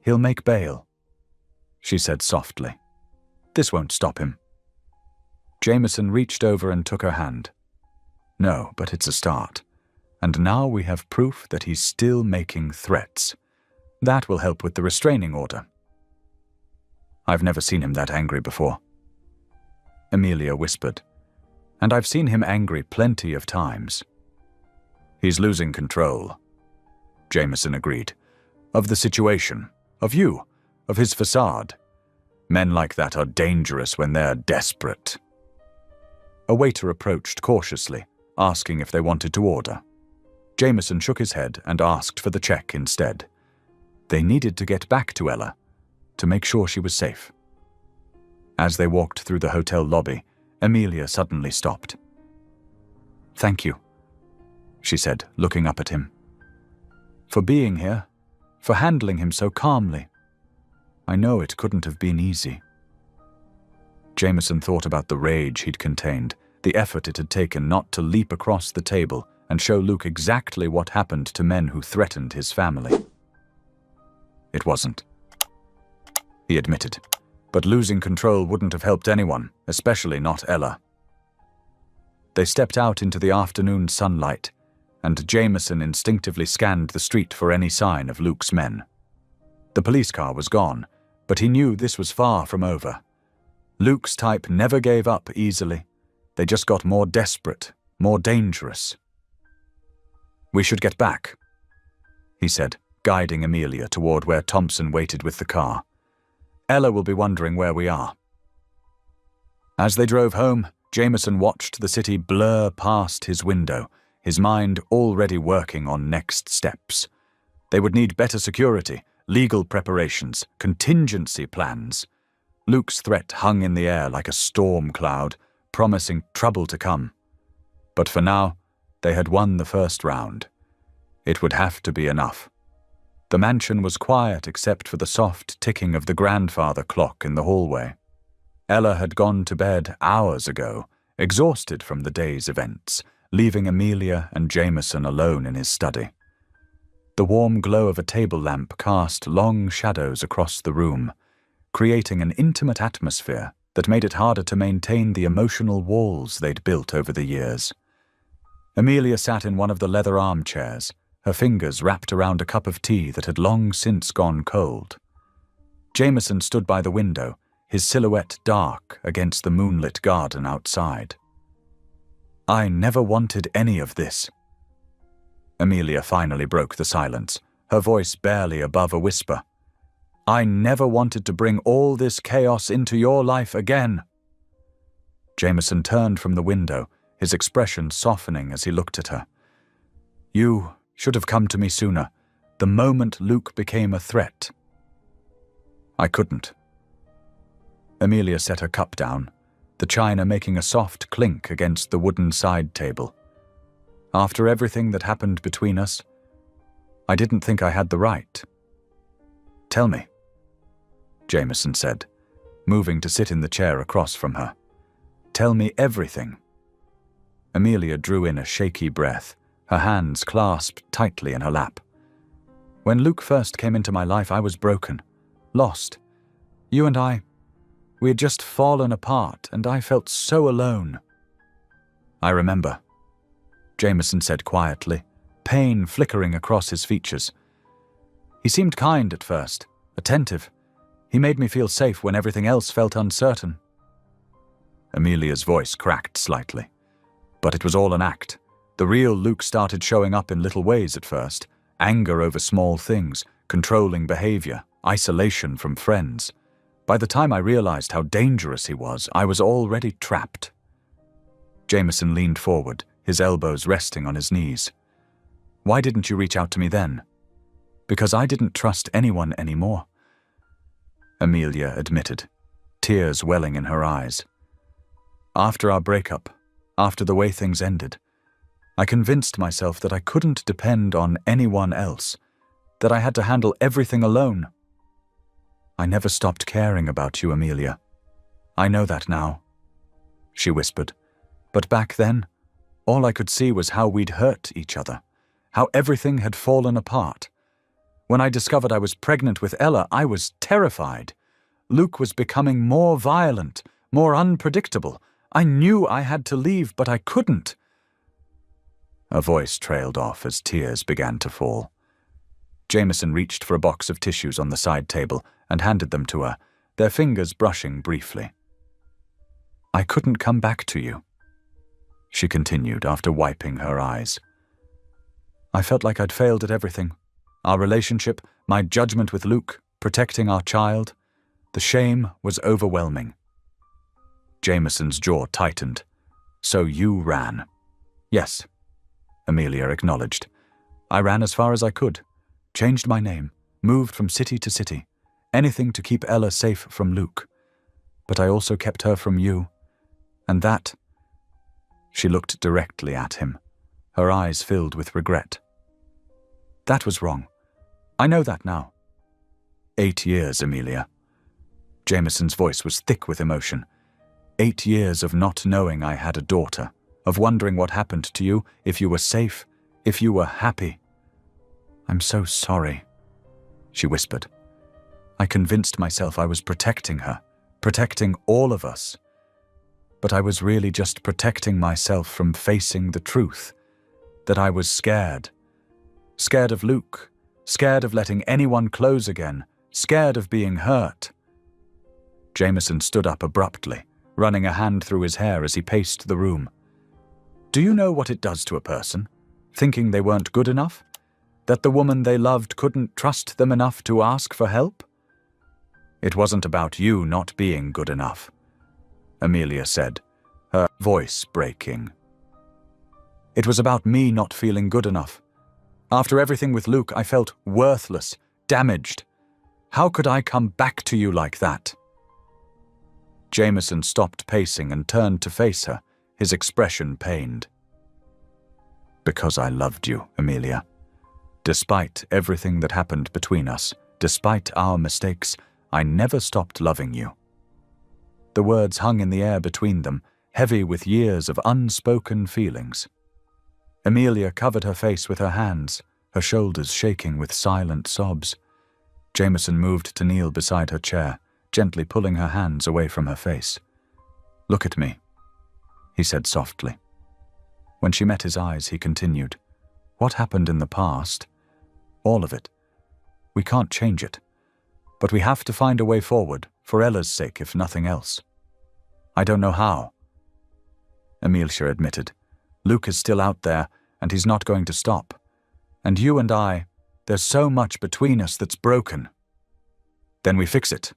"He'll make bail," she said softly. "This won't stop him." Jameson reached over and took her hand. "No, but it's a start. And now we have proof that he's still making threats. That will help with the restraining order." "I've never seen him that angry before," Amelia whispered. "And I've seen him angry plenty of times." "He's losing control," Jameson agreed. "Of the situation, of you, of his facade. Men like that are dangerous when they're desperate." A waiter approached cautiously, asking if they wanted to order. Jameson shook his head and asked for the check instead. They needed to get back to Ella, to make sure she was safe. As they walked through the hotel lobby, Amelia suddenly stopped. "Thank you," she said, looking up at him. "For being here, for handling him so calmly. I know it couldn't have been easy." Jameson thought about the rage he'd contained, the effort it had taken not to leap across the table and show Luke exactly what happened to men who threatened his family. "It wasn't," he admitted, "but losing control wouldn't have helped anyone, especially not Ella." They stepped out into the afternoon sunlight, and Jameson instinctively scanned the street for any sign of Luke's men. The police car was gone, but he knew this was far from over. Luke's type never gave up easily. They just got more desperate, more dangerous. "We should get back," he said, guiding Amelia toward where Thompson waited with the car. "Ella will be wondering where we are." As they drove home, Jameson watched the city blur past his window, his mind already working on next steps. They would need better security, legal preparations, contingency plans. Luke's threat hung in the air like a storm cloud, promising trouble to come. But for now, they had won the first round. It would have to be enough. The mansion was quiet except for the soft ticking of the grandfather clock in the hallway. Ella had gone to bed hours ago, exhausted from the day's events, leaving Amelia and Jameson alone in his study. The warm glow of a table lamp cast long shadows across the room, creating an intimate atmosphere that made it harder to maintain the emotional walls they'd built over the years. Amelia sat in one of the leather armchairs, her fingers wrapped around a cup of tea that had long since gone cold. Jameson stood by the window, his silhouette dark against the moonlit garden outside. "I never wanted any of this." Amelia finally broke the silence, her voice barely above a whisper. "I never wanted to bring all this chaos into your life again." Jameson turned from the window, his expression softening as he looked at her. "You should have come to me sooner, the moment Luke became a threat." "I couldn't." Amelia set her cup down, the china making a soft clink against the wooden side table. "After everything that happened between us, I didn't think I had the right." "Tell me," Jameson said, moving to sit in the chair across from her. "Tell me everything." Amelia drew in a shaky breath, her hands clasped tightly in her lap. "When Luke first came into my life, I was broken, lost. You and we had just fallen apart, and I felt so alone." "I remember," Jameson said quietly, pain flickering across his features. "He seemed kind at first, attentive. He made me feel safe when everything else felt uncertain." Amelia's voice cracked slightly. But it was all an act. The real Luke started showing up in little ways at first. Anger over small things, controlling behavior, isolation from friends. By the time I realized how dangerous he was, I was already trapped. Jameson leaned forward, his elbows resting on his knees. "Why didn't you reach out to me then?" "Because I didn't trust anyone anymore," Amelia admitted, tears welling in her eyes. "After our breakup, after the way things ended, I convinced myself that I couldn't depend on anyone else, that I had to handle everything alone. I never stopped caring about you, Amelia. I know that now," she whispered. "But back then, all I could see was how we'd hurt each other, how everything had fallen apart. When I discovered I was pregnant with Ella, I was terrified. Luke was becoming more violent, more unpredictable. I knew I had to leave, but I couldn't." Her voice trailed off as tears began to fall. Jameson reached for a box of tissues on the side table and handed them to her, their fingers brushing briefly. "I couldn't come back to you," she continued after wiping her eyes. "I felt like I'd failed at everything. Our relationship, my judgment with Luke, protecting our child. The shame was overwhelming." Jameson's jaw tightened. "So you ran?" "Yes," Amelia acknowledged. "I ran as far as I could, changed my name, moved from city to city, anything to keep Ella safe from Luke. But I also kept her from you. And that—" She looked directly at him, her eyes filled with regret. "That was wrong. I know that now." 8 years, Amelia. Jameson's voice was thick with emotion. 8 years of not knowing I had a daughter, of wondering what happened to you, if you were safe, if you were happy. "I'm so sorry," she whispered. "I convinced myself I was protecting her, protecting all of us. But I was really just protecting myself from facing the truth, that I was scared. Scared of Luke, scared of letting anyone close again, scared of being hurt. Jameson stood up abruptly, running a hand through his hair as he paced the room. Do you know what it does to a person? Thinking they weren't good enough? That the woman they loved couldn't trust them enough to ask for help? It wasn't about you not being good enough, Amelia said, her voice breaking. It was about me not feeling good enough. After everything with Luke, I felt worthless, damaged. How could I come back to you like that? Jameson stopped pacing and turned to face her, his expression pained. Because I loved you, Amelia. Despite everything that happened between us, despite our mistakes, I never stopped loving you. The words hung in the air between them, heavy with years of unspoken feelings. Amelia covered her face with her hands, her shoulders shaking with silent sobs. Jameson moved to kneel beside her chair, gently pulling her hands away from her face. Look at me, he said softly. When she met his eyes, he continued, What happened in the past? All of it. We can't change it. But we have to find a way forward, for Ella's sake, if nothing else. I don't know how. Amelia admitted. Luke is still out there, and he's not going to stop. And you and I, there's so much between us that's broken. Then we fix it,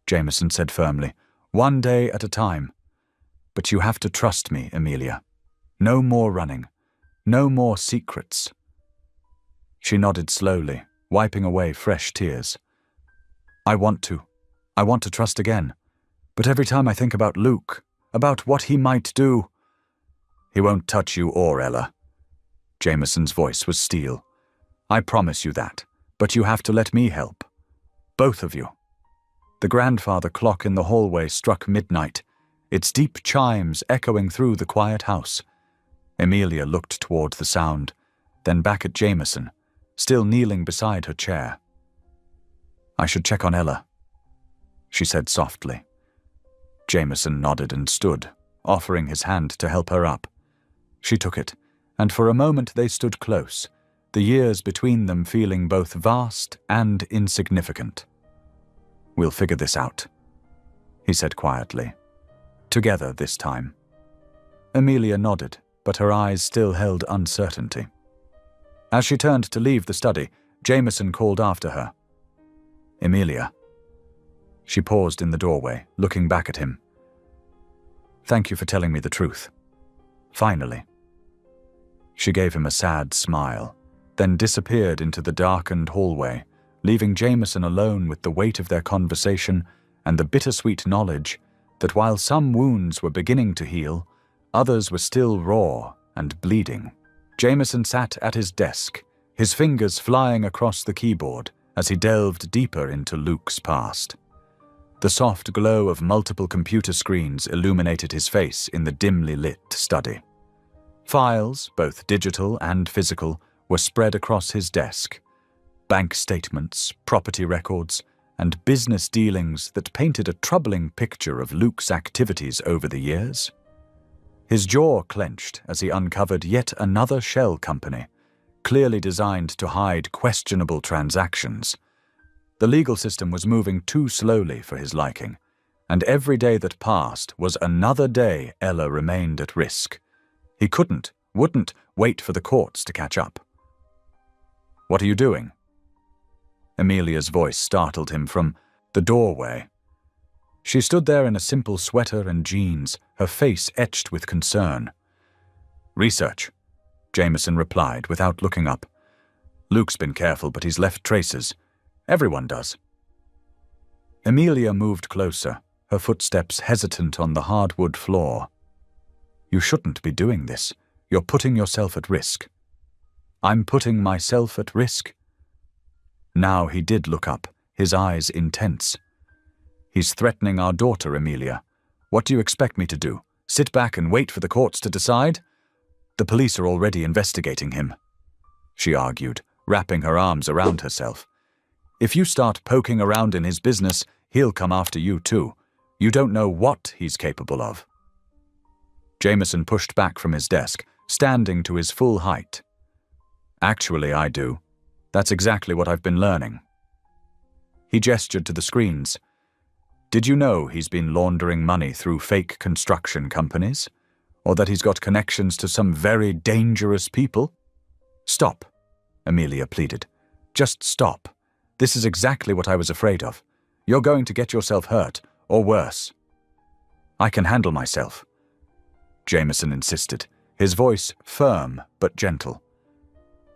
Jameson said firmly, one day at a time. But you have to trust me, Amelia. No more running. No more secrets. She nodded slowly, wiping away fresh tears. I want to trust again. But every time I think about Luke, about what he might do... He won't touch you or Ella. Jameson's voice was steel. I promise you that, but you have to let me help. Both of you. The grandfather clock in the hallway struck midnight, its deep chimes echoing through the quiet house. Amelia looked toward the sound, then back at Jameson, still kneeling beside her chair. I should check on Ella, she said softly. Jameson nodded and stood, offering his hand to help her up. She took it, and for a moment they stood close, the years between them feeling both vast and insignificant. We'll figure this out, he said quietly. Together this time. Amelia nodded, but her eyes still held uncertainty. As she turned to leave the study, Jameson called after her. Amelia. She paused in the doorway, looking back at him. Thank you for telling me the truth. Finally. She gave him a sad smile, then disappeared into the darkened hallway, leaving Jameson alone with the weight of their conversation and the bittersweet knowledge that while some wounds were beginning to heal, others were still raw and bleeding. Jameson sat at his desk, his fingers flying across the keyboard as he delved deeper into Luke's past. The soft glow of multiple computer screens illuminated his face in the dimly lit study. Files, both digital and physical, were spread across his desk. Bank statements, property records, and business dealings that painted a troubling picture of Luke's activities over the years. His jaw clenched as he uncovered yet another shell company, clearly designed to hide questionable transactions. The legal system was moving too slowly for his liking, and every day that passed was another day Ella remained at risk. He wouldn't wait for the courts to catch up. What are you doing? Amelia's voice startled him from the doorway. She stood there in a simple sweater and jeans, her face etched with concern. Research, Jameson replied without looking up. Luke's been careful, but he's left traces. Everyone does. Amelia moved closer, her footsteps hesitant on the hardwood floor. You shouldn't be doing this. You're putting yourself at risk. I'm putting myself at risk? Now he did look up, his eyes intense. He's threatening our daughter, Amelia. What do you expect me to do? Sit back and wait for the courts to decide? The police are already investigating him, she argued, wrapping her arms around herself. If you start poking around in his business, he'll come after you too. You don't know what he's capable of. Jameson pushed back from his desk, standing to his full height. Actually, I do. That's exactly what I've been learning. He gestured to the screens. Did you know he's been laundering money through fake construction companies? Or that he's got connections to some very dangerous people? Stop, Amelia pleaded. Just stop. This is exactly what I was afraid of. You're going to get yourself hurt, or worse. I can handle myself, Jameson insisted, his voice firm but gentle.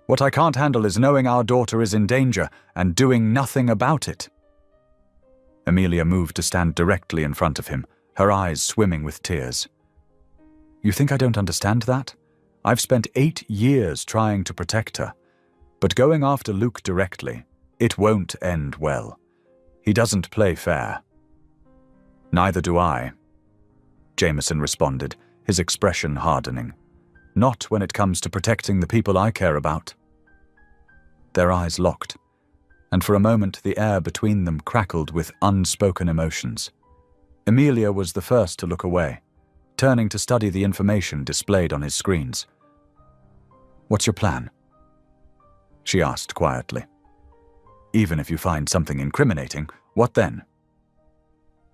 What I can't handle is knowing our daughter is in danger and doing nothing about it. Amelia moved to stand directly in front of him, her eyes swimming with tears. You think I don't understand that? I've spent 8 years trying to protect her. But going after Luke directly, it won't end well. He doesn't play fair. Neither do I, Jameson responded, his expression hardening. Not when it comes to protecting the people I care about. Their eyes locked, and for a moment the air between them crackled with unspoken emotions. Amelia was the first to look away, turning to study the information displayed on his screens. What's your plan? She asked quietly. Even if you find something incriminating, what then?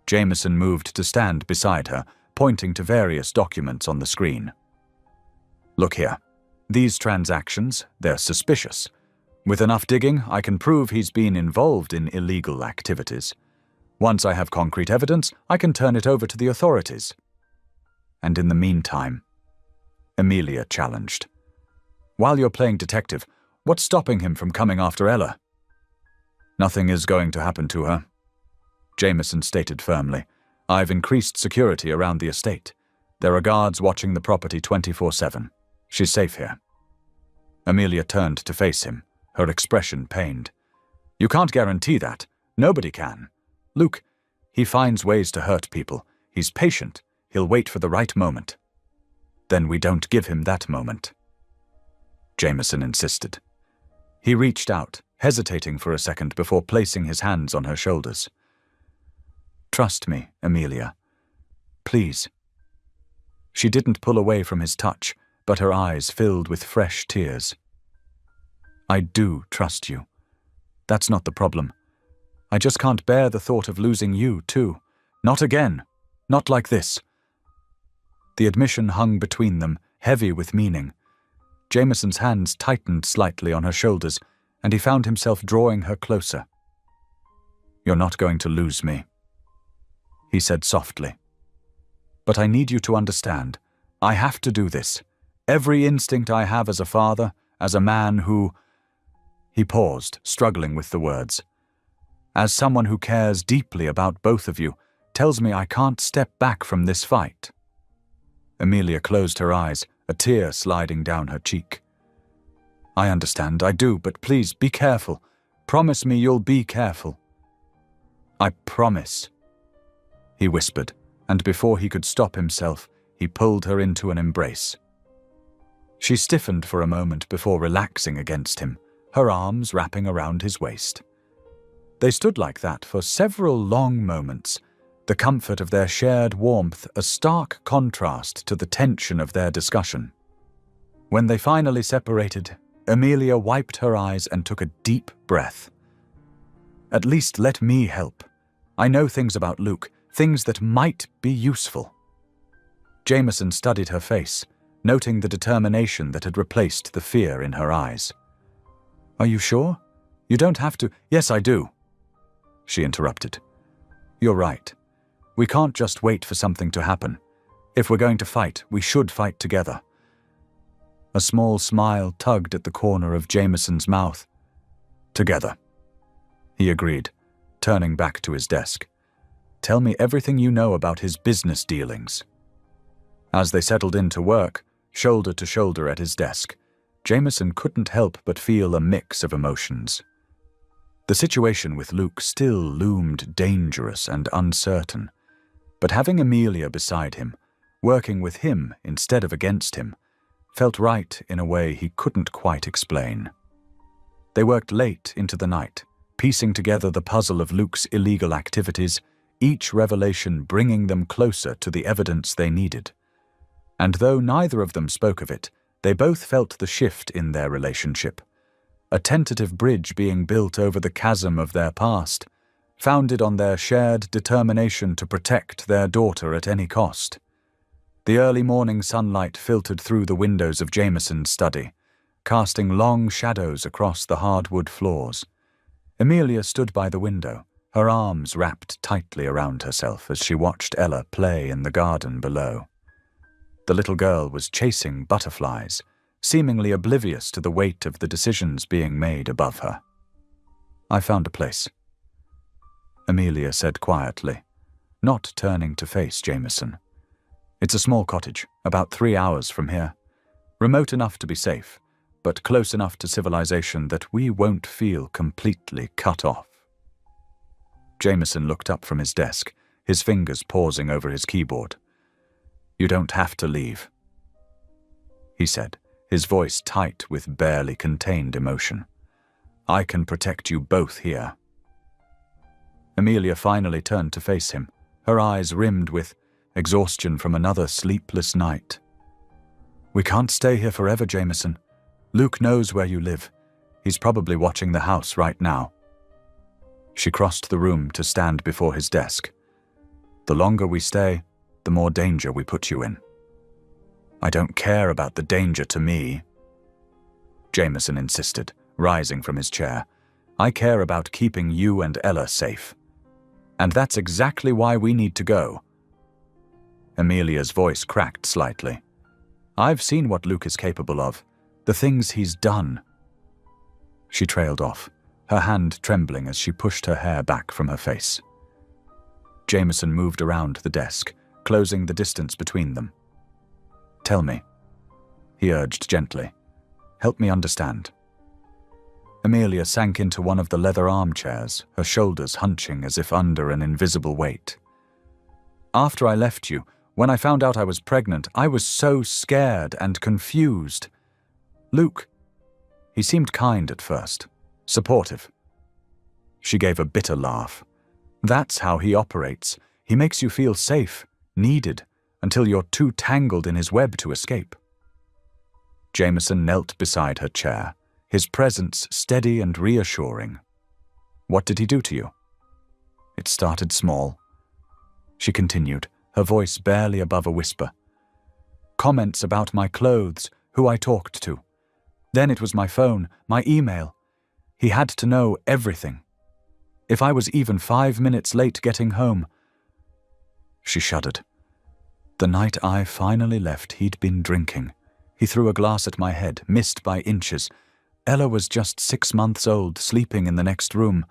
Jameson moved to stand beside her, pointing to various documents on the screen. Look here. These transactions, they're suspicious. With enough digging, I can prove he's been involved in illegal activities. Once I have concrete evidence, I can turn it over to the authorities. And in the meantime, Amelia challenged. While you're playing detective, what's stopping him from coming after Ella? Nothing is going to happen to her, Jameson stated firmly. I've increased security around the estate. There are guards watching the property 24/7. She's safe here. Amelia turned to face him, her expression pained. You can't guarantee that. Nobody can. Luke, he finds ways to hurt people. He's patient. He'll wait for the right moment. Then we don't give him that moment, Jameson insisted. He reached out, hesitating for a second before placing his hands on her shoulders. Trust me, Amelia. Please. She didn't pull away from his touch, but her eyes filled with fresh tears. I do trust you. That's not the problem. I just can't bear the thought of losing you, too. Not again. Not like this. The admission hung between them, heavy with meaning. Jameson's hands tightened slightly on her shoulders, and he found himself drawing her closer. You're not going to lose me, he said softly. But I need you to understand. I have to do this. Every instinct I have as a father, as a man who... He paused, struggling with the words. As someone who cares deeply about both of you, tells me I can't step back from this fight. Amelia closed her eyes, a tear sliding down her cheek. I understand, I do, but please be careful. Promise me you'll be careful. I promise, he whispered, and before he could stop himself, he pulled her into an embrace. She stiffened for a moment before relaxing against him, her arms wrapping around his waist. They stood like that for several long moments, the comfort of their shared warmth a stark contrast to the tension of their discussion. When they finally separated, Amelia wiped her eyes and took a deep breath. At least let me help. I know things about Luke, things that might be useful. Jameson studied her face, noting the determination that had replaced the fear in her eyes. Are you sure? You don't have to. Yes, I do, she interrupted. You're right. We can't just wait for something to happen. If we're going to fight, we should fight together. A small smile tugged at the corner of Jameson's mouth. Together, he agreed, turning back to his desk. Tell me everything you know about his business dealings. As they settled into work, shoulder to shoulder at his desk, Jameson couldn't help but feel a mix of emotions. The situation with Luke still loomed dangerous and uncertain, but having Amelia beside him, working with him instead of against him, felt right in a way he couldn't quite explain. They worked late into the night, piecing together the puzzle of Luke's illegal activities, each revelation bringing them closer to the evidence they needed. And though neither of them spoke of it, they both felt the shift in their relationship, a tentative bridge being built over the chasm of their past, founded on their shared determination to protect their daughter at any cost. The early morning sunlight filtered through the windows of Jameson's study, casting long shadows across the hardwood floors. Amelia stood by the window, her arms wrapped tightly around herself as she watched Ella play in the garden below. The little girl was chasing butterflies, seemingly oblivious to the weight of the decisions being made above her. "I found a place," Amelia said quietly, not turning to face Jameson. "It's a small cottage, about 3 hours from here. Remote enough to be safe, but close enough to civilization that we won't feel completely cut off." Jameson looked up from his desk, his fingers pausing over his keyboard. "You don't have to leave," he said, his voice tight with barely contained emotion. "I can protect you both here." Amelia finally turned to face him, her eyes rimmed with exhaustion from another sleepless night. "We can't stay here forever, Jameson. Luke knows where you live. He's probably watching the house right now." She crossed the room to stand before his desk. "The longer we stay, the more danger we put you in." "I don't care about the danger to me," Jameson insisted, rising from his chair. "I care about keeping you and Ella safe. And that's exactly why we need to go." Amelia's voice cracked slightly. "I've seen what Luke is capable of, the things he's done." She trailed off, her hand trembling as she pushed her hair back from her face. Jameson moved around the desk, closing the distance between them. "Tell me," he urged gently. "Help me understand." Amelia sank into one of the leather armchairs, her shoulders hunching as if under an invisible weight. "After I left you, when I found out I was pregnant, I was so scared and confused. Luke, he seemed kind at first, supportive." She gave a bitter laugh. "That's how he operates. He makes you feel safe, needed, until you're too tangled in his web to escape." Jameson knelt beside her chair, his presence steady and reassuring. "What did he do to you?" "It started small," she continued, her voice barely above a whisper. "Comments about my clothes, who I talked to. Then it was my phone, my email. He had to know everything. If I was even 5 minutes late getting home." She shuddered. "The night I finally left, he'd been drinking. He threw a glass at my head, missed by inches. Ella was just 6 months old, sleeping in the next room.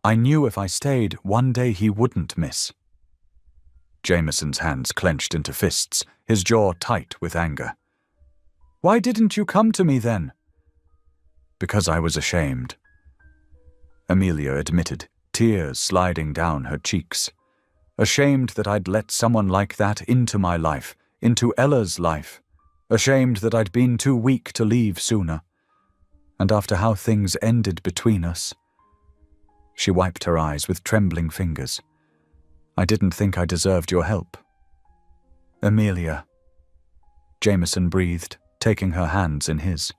I knew if I stayed, one day he wouldn't miss." Jameson's hands clenched into fists, his jaw tight with anger. "Why didn't you come to me then?" "Because I was ashamed," Amelia admitted, tears sliding down her cheeks. "Ashamed that I'd let someone like that into my life, into Ella's life. Ashamed that I'd been too weak to leave sooner. And after how things ended between us..." She wiped her eyes with trembling fingers. "I didn't think I deserved your help." "Amelia," Jameson breathed, taking her hands in his.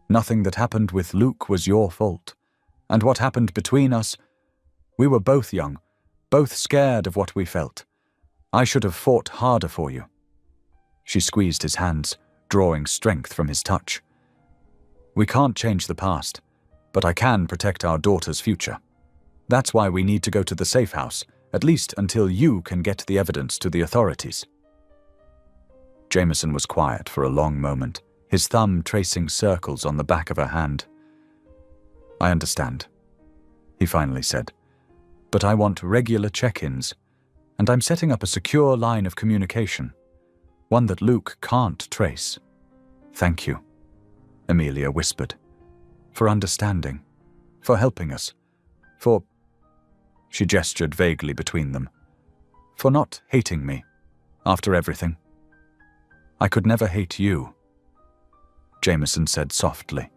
"Nothing that happened with Luke was your fault. And what happened between us, we were both young, both scared of what we felt. I should have fought harder for you." She squeezed his hands, drawing strength from his touch. "We can't change the past, but I can protect our daughter's future. That's why we need to go to the safe house, at least until you can get the evidence to the authorities." Jameson was quiet for a long moment, his thumb tracing circles on the back of her hand. "I understand," he finally said, "but I want regular check-ins, and I'm setting up a secure line of communication, one that Luke can't trace." "Thank you," Amelia whispered, "for understanding, for helping us, for..." She gestured vaguely between them. "For not hating me, after everything." "I could never hate you," Jameson said softly.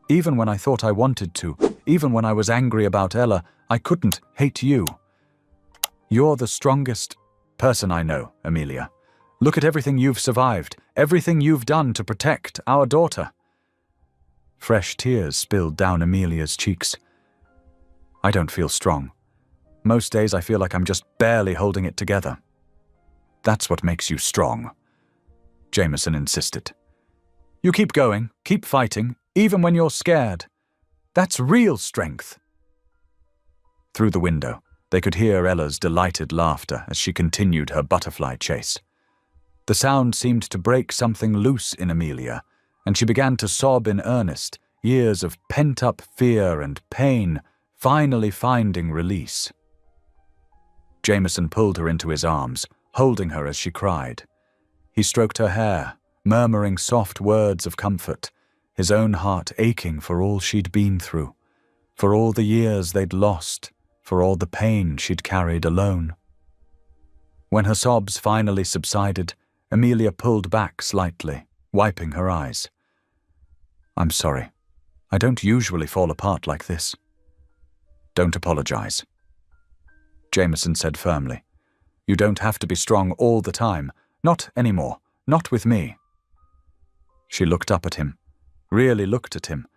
"Even when I thought I wanted to, even when I was angry about Ella, I couldn't hate you. You're the strongest person I know, Amelia. Look at everything you've survived, everything you've done to protect our daughter." Fresh tears spilled down Amelia's cheeks. "I don't feel strong," Most days I feel like I'm just barely holding it together." "That's what makes you strong," Jameson insisted. "You keep going, keep fighting, even when you're scared. That's real strength." Through the window, they could hear Ella's delighted laughter as she continued her butterfly chase. The sound seemed to break something loose in Amelia, and she began to sob in earnest, years of pent-up fear and pain finally finding release. Jameson pulled her into his arms, holding her as she cried. He stroked her hair, murmuring soft words of comfort, his own heart aching for all she'd been through, for all the years they'd lost, for all the pain she'd carried alone. When her sobs finally subsided, Amelia pulled back slightly, wiping her eyes. "I'm sorry. I don't usually fall apart like this." "Don't apologize," Jameson said firmly. "You don't have to be strong all the time. Not anymore. Not with me." She looked up at him, really looked at him,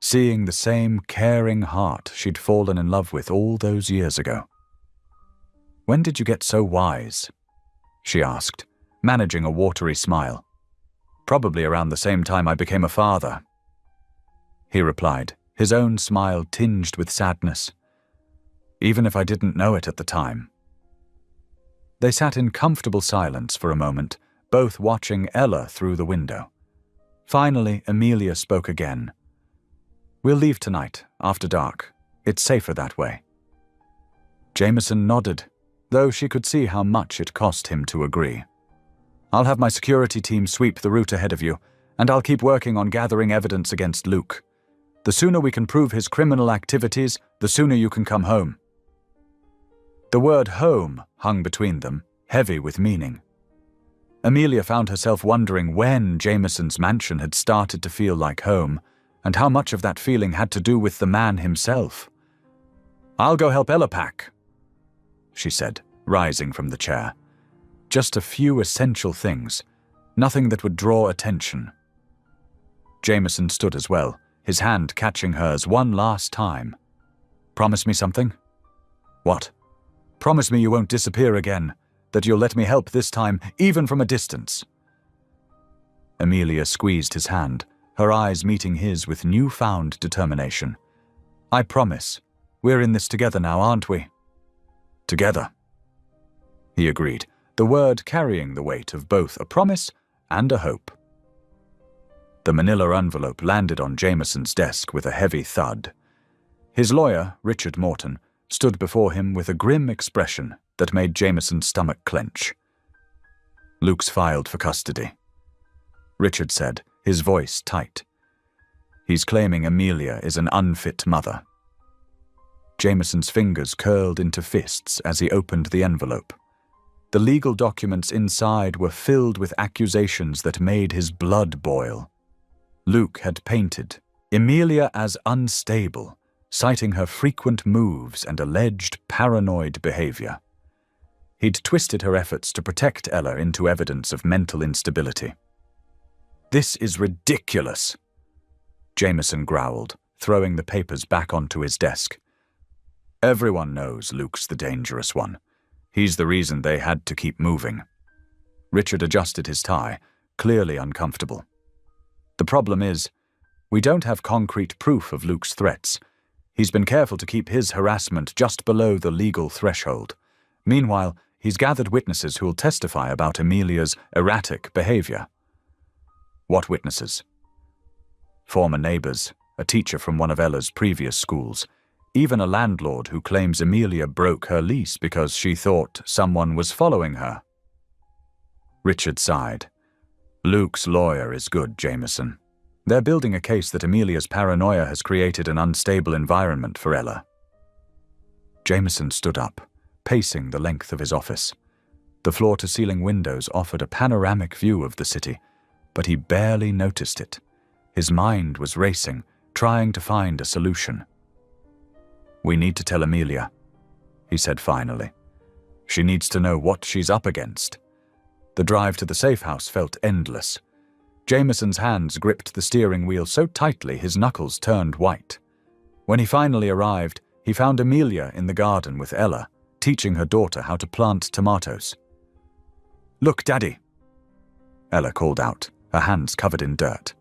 seeing the same caring heart she'd fallen in love with all those years ago. "When did you get so wise?" she asked, managing a watery smile. "Probably around the same time I became a father," he replied, his own smile tinged with sadness. "Even if I didn't know it at the time." They sat in comfortable silence for a moment, both watching Ella through the window. Finally, Amelia spoke again. "We'll leave tonight, after dark. It's safer that way." Jameson nodded, though she could see how much it cost him to agree. "I'll have my security team sweep the route ahead of you, and I'll keep working on gathering evidence against Luke. The sooner we can prove his criminal activities, the sooner you can come home." The word home hung between them, heavy with meaning. Amelia found herself wondering when Jameson's mansion had started to feel like home, and how much of that feeling had to do with the man himself. "I'll go help Ella pack," she said, rising from the chair. "Just a few essential things, nothing that would draw attention." Jameson stood as well, his hand catching hers one last time. "Promise me something?" "What?" "Promise me you won't disappear again, that you'll let me help this time, even from a distance." Amelia squeezed his hand, her eyes meeting his with newfound determination. "I promise. We're in this together now, aren't we?" "Together," he agreed, the word carrying the weight of both a promise and a hope. The manila envelope landed on Jameson's desk with a heavy thud. His lawyer, Richard Morton, stood before him with a grim expression that made Jameson's stomach clench. "Luke's filed for custody," Richard said, his voice tight. "He's claiming Amelia is an unfit mother." Jameson's fingers curled into fists as he opened the envelope. The legal documents inside were filled with accusations that made his blood boil. Luke had painted Amelia as unstable, citing her frequent moves and alleged paranoid behavior. He'd twisted her efforts to protect Ella into evidence of mental instability. "This is ridiculous," Jameson growled, throwing the papers back onto his desk. "Everyone knows Luke's the dangerous one. He's the reason they had to keep moving." Richard adjusted his tie, clearly uncomfortable. "The problem is, we don't have concrete proof of Luke's threats. He's been careful to keep his harassment just below the legal threshold. Meanwhile, he's gathered witnesses who'll testify about Amelia's erratic behavior." "What witnesses?" "Former neighbors, a teacher from one of Ella's previous schools, even a landlord who claims Amelia broke her lease because she thought someone was following her." Richard sighed. "Luke's lawyer is good, Jameson. They're building a case that Amelia's paranoia has created an unstable environment for Ella." Jameson stood up, pacing the length of his office. The floor-to-ceiling windows offered a panoramic view of the city, but he barely noticed it. His mind was racing, trying to find a solution. "We need to tell Amelia," he said finally. "She needs to know what she's up against." The drive to the safe house felt endless. Jameson's hands gripped the steering wheel so tightly his knuckles turned white. When he finally arrived, he found Amelia in the garden with Ella, teaching her daughter how to plant tomatoes. "Look, Daddy," Ella called out, her hands covered in dirt.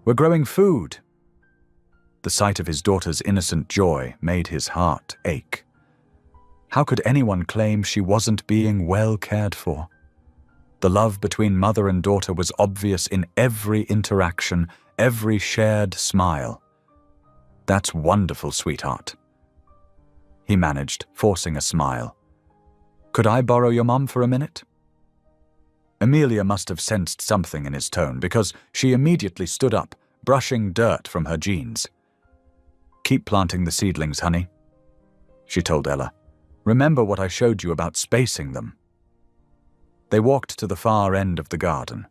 "We're growing food." The sight of his daughter's innocent joy made his heart ache. How could anyone claim she wasn't being well cared for? The love between mother and daughter was obvious in every interaction, every shared smile. "That's wonderful, sweetheart," he managed, forcing a smile. "Could I borrow your mom for a minute?" Amelia must have sensed something in his tone because she immediately stood up, brushing dirt from her jeans. "Keep planting the seedlings, honey," she told Ella. "Remember what I showed you about spacing them." They walked to the far end of the garden,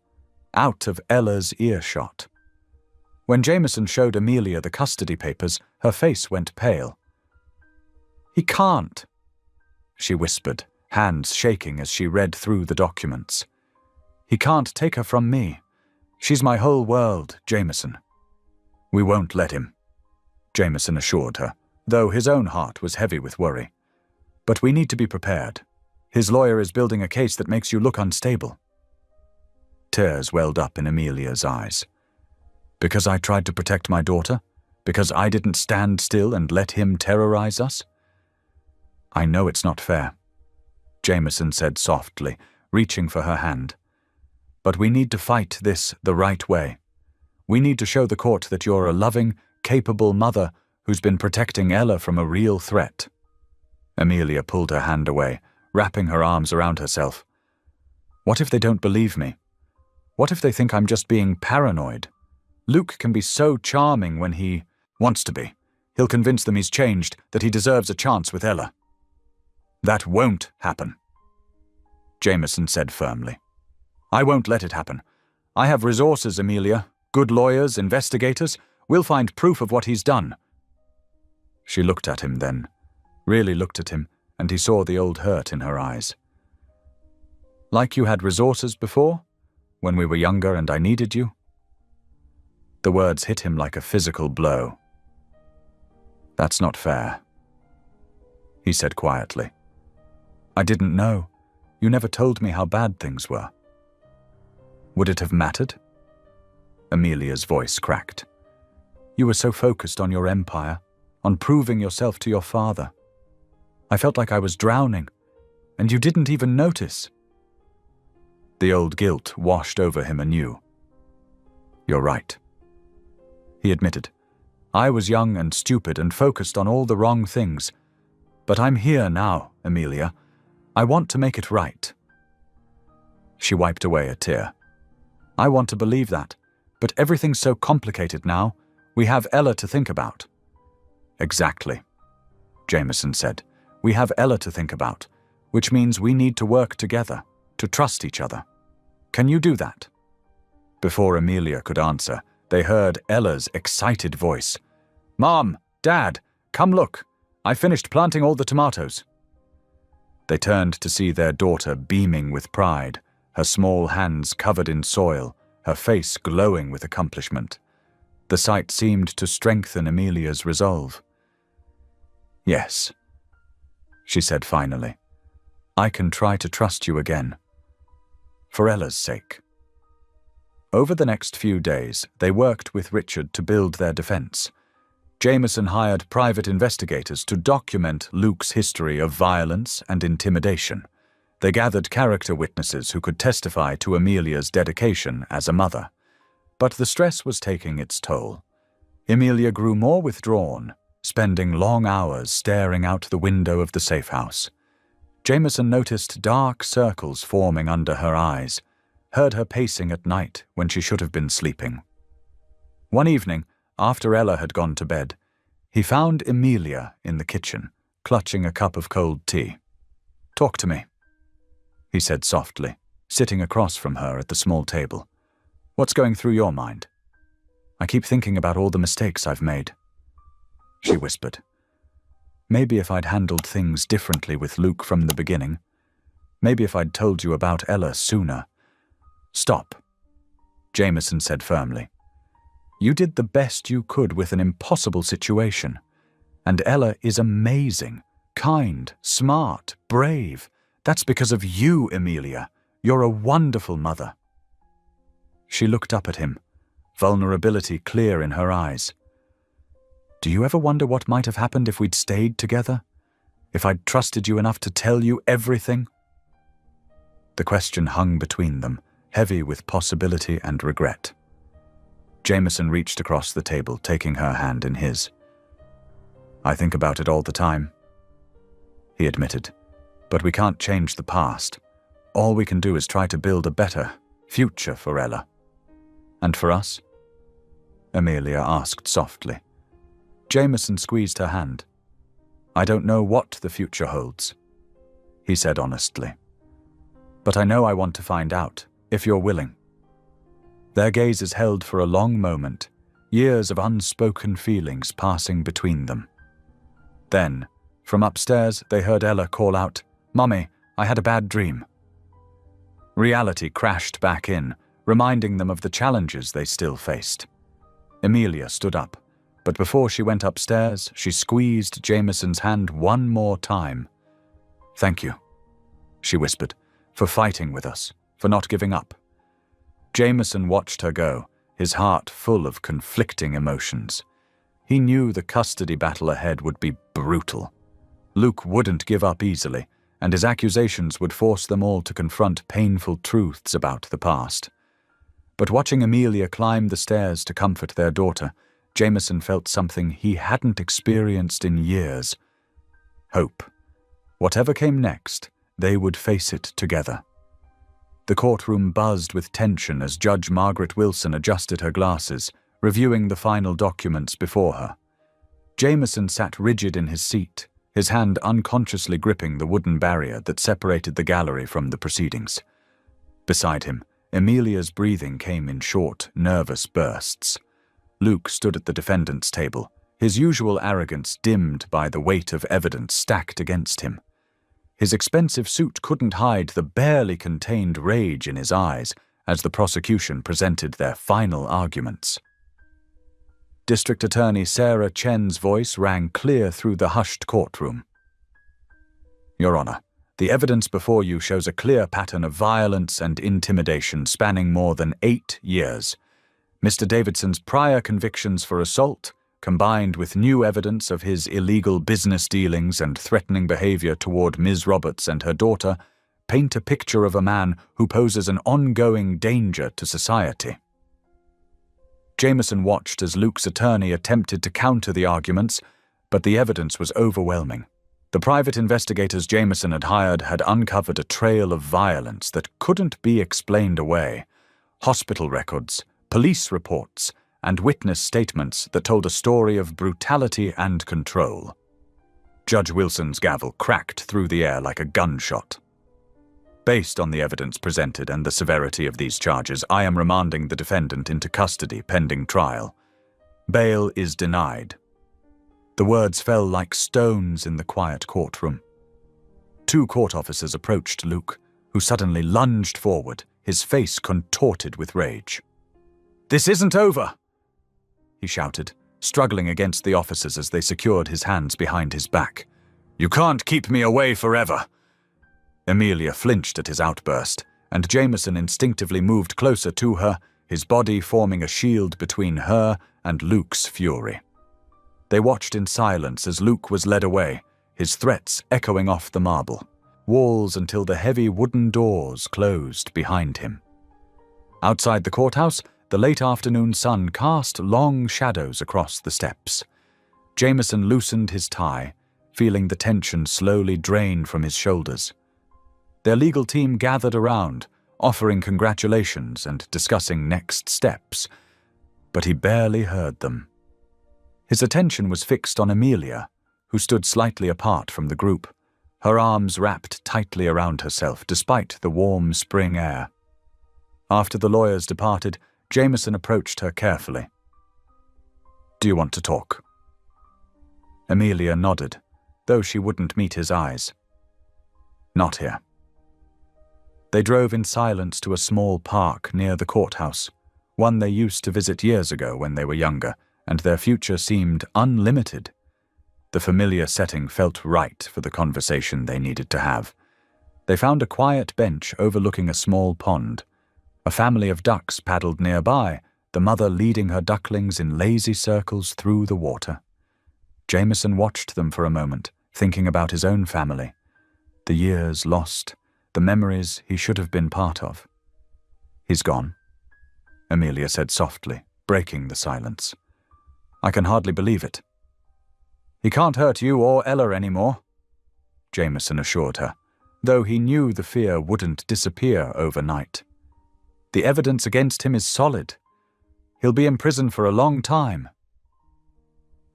out of Ella's earshot. When Jameson showed Amelia the custody papers, her face went pale. "He can't," she whispered, hands shaking as she read through the documents. "He can't take her from me. She's my whole world, Jameson." "We won't let him," Jameson assured her, though his own heart was heavy with worry. "But we need to be prepared. His lawyer is building a case that makes you look unstable." Tears welled up in Amelia's eyes. "Because I tried to protect my daughter? Because I didn't stand still and let him terrorize us?" "I know it's not fair," Jameson said softly, reaching for her hand. "But we need to fight this the right way. We need to show the court that you're a loving, capable mother who's been protecting Ella from a real threat." Amelia pulled her hand away, wrapping her arms around herself. "What if they don't believe me? What if they think I'm just being paranoid? Luke can be so charming when he wants to be. He'll convince them he's changed, that he deserves a chance with Ella." "That won't happen," Jameson said firmly. "I won't let it happen. I have resources, Amelia. Good lawyers, investigators. We'll find proof of what he's done." She looked at him then, really looked at him, and he saw the old hurt in her eyes. "Like you had resources before, when we were younger and I needed you?" The words hit him like a physical blow. "That's not fair," he said quietly. "I didn't know. You never told me how bad things were." "Would it have mattered?" Amelia's voice cracked. "You were so focused on your empire, on proving yourself to your father. I felt like I was drowning, and you didn't even notice." The old guilt washed over him anew. "You're right," he admitted. "I was young and stupid and focused on all the wrong things. But I'm here now, Amelia. I want to make it right." She wiped away a tear. "I want to believe that, but everything's so complicated now. We have Ella to think about." "Exactly," Jameson said. "We have Ella to think about, which means we need to work together, to trust each other. Can you do that?" Before Amelia could answer, they heard Ella's excited voice. "Mom, Dad, come look. I finished planting all the tomatoes." They turned to see their daughter beaming with pride, her small hands covered in soil, her face glowing with accomplishment. The sight seemed to strengthen Amelia's resolve. "Yes," she said finally. "I can try to trust you again. For Ella's sake." Over the next few days, they worked with Richard to build their defense. Jameson hired private investigators to document Luke's history of violence and intimidation. They gathered character witnesses who could testify to Amelia's dedication as a mother. But the stress was taking its toll. Amelia grew more withdrawn, spending long hours staring out the window of the safe house. Jameson noticed dark circles forming under her eyes, heard her pacing at night when she should have been sleeping. One evening, after Ella had gone to bed, he found Amelia in the kitchen, clutching a cup of cold tea. "Talk to me," he said softly, sitting across from her at the small table. "What's going through your mind?" "I keep thinking about all the mistakes I've made," she whispered. "Maybe if I'd handled things differently with Luke from the beginning. Maybe if I'd told you about Ella sooner." "Stop," Jameson said firmly. "You did the best you could with an impossible situation. And Ella is amazing, kind, smart, brave. That's because of you, Emilia. You're a wonderful mother." She looked up at him, vulnerability clear in her eyes. "Do you ever wonder what might have happened if we'd stayed together? If I'd trusted you enough to tell you everything?" The question hung between them, heavy with possibility and regret. Jameson reached across the table, taking her hand in his. "I think about it all the time," he admitted. "But we can't change the past. All we can do is try to build a better future for Ella." "And for us?" Emilia asked softly. Jameson squeezed her hand. "I don't know what the future holds," he said honestly. "But I know I want to find out, if you're willing." Their gazes held for a long moment, years of unspoken feelings passing between them. Then, from upstairs, they heard Ella call out, "Mummy, I had a bad dream." Reality crashed back in, reminding them of the challenges they still faced. Emilia stood up, but before she went upstairs, she squeezed Jameson's hand one more time. "Thank you," she whispered, "for fighting with us, for not giving up." Jameson watched her go, his heart full of conflicting emotions. He knew the custody battle ahead would be brutal. Luke wouldn't give up easily, and his accusations would force them all to confront painful truths about the past. But watching Emilia climb the stairs to comfort their daughter, Jameson felt something he hadn't experienced in years. Hope. Whatever came next, they would face it together. The courtroom buzzed with tension as Judge Margaret Wilson adjusted her glasses, reviewing the final documents before her. Jameson sat rigid in his seat, his hand unconsciously gripping the wooden barrier that separated the gallery from the proceedings. Beside him, Emilia's breathing came in short, nervous bursts. Luke stood at the defendant's table, his usual arrogance dimmed by the weight of evidence stacked against him. His expensive suit couldn't hide the barely contained rage in his eyes as the prosecution presented their final arguments. District Attorney Sarah Chen's voice rang clear through the hushed courtroom. "Your Honor, the evidence before you shows a clear pattern of violence and intimidation spanning more than 8 years. Mr. Davidson's prior convictions for assault, combined with new evidence of his illegal business dealings and threatening behavior toward Ms. Roberts and her daughter, paint a picture of a man who poses an ongoing danger to society." Jameson watched as Luke's attorney attempted to counter the arguments, but the evidence was overwhelming. The private investigators Jameson had hired had uncovered a trail of violence that couldn't be explained away. Hospital records, police reports, and witness statements that told a story of brutality and control. Judge Wilson's gavel cracked through the air like a gunshot. "Based on the evidence presented and the severity of these charges, I am remanding the defendant into custody pending trial. Bail is denied." The words fell like stones in the quiet courtroom. 2 court officers approached Luke, who suddenly lunged forward, his face contorted with rage. "This isn't over!" he shouted, struggling against the officers as they secured his hands behind his back. "You can't keep me away forever!" Emilia flinched at his outburst, and Jameson instinctively moved closer to her, his body forming a shield between her and Luke's fury. They watched in silence as Luke was led away, his threats echoing off the marble walls until the heavy wooden doors closed behind him. Outside the courthouse, the late afternoon sun cast long shadows across the steps. Jameson loosened his tie, feeling the tension slowly drain from his shoulders. Their legal team gathered around, offering congratulations and discussing next steps, but he barely heard them. His attention was fixed on Emilia, who stood slightly apart from the group, her arms wrapped tightly around herself despite the warm spring air. After the lawyers departed, Jameson approached her carefully. "Do you want to talk?" Emilia nodded, though she wouldn't meet his eyes. "Not here." They drove in silence to a small park near the courthouse, one they used to visit years ago when they were younger, and their future seemed unlimited. The familiar setting felt right for the conversation they needed to have. They found a quiet bench overlooking a small pond. A family of ducks paddled nearby, the mother leading her ducklings in lazy circles through the water. Jameson watched them for a moment, thinking about his own family. The years lost, the memories he should have been part of. "He's gone," Amelia said softly, breaking the silence. "I can hardly believe it." "He can't hurt you or Ella anymore," Jameson assured her, though he knew the fear wouldn't disappear overnight. "The evidence against him is solid. He'll be in prison for a long time."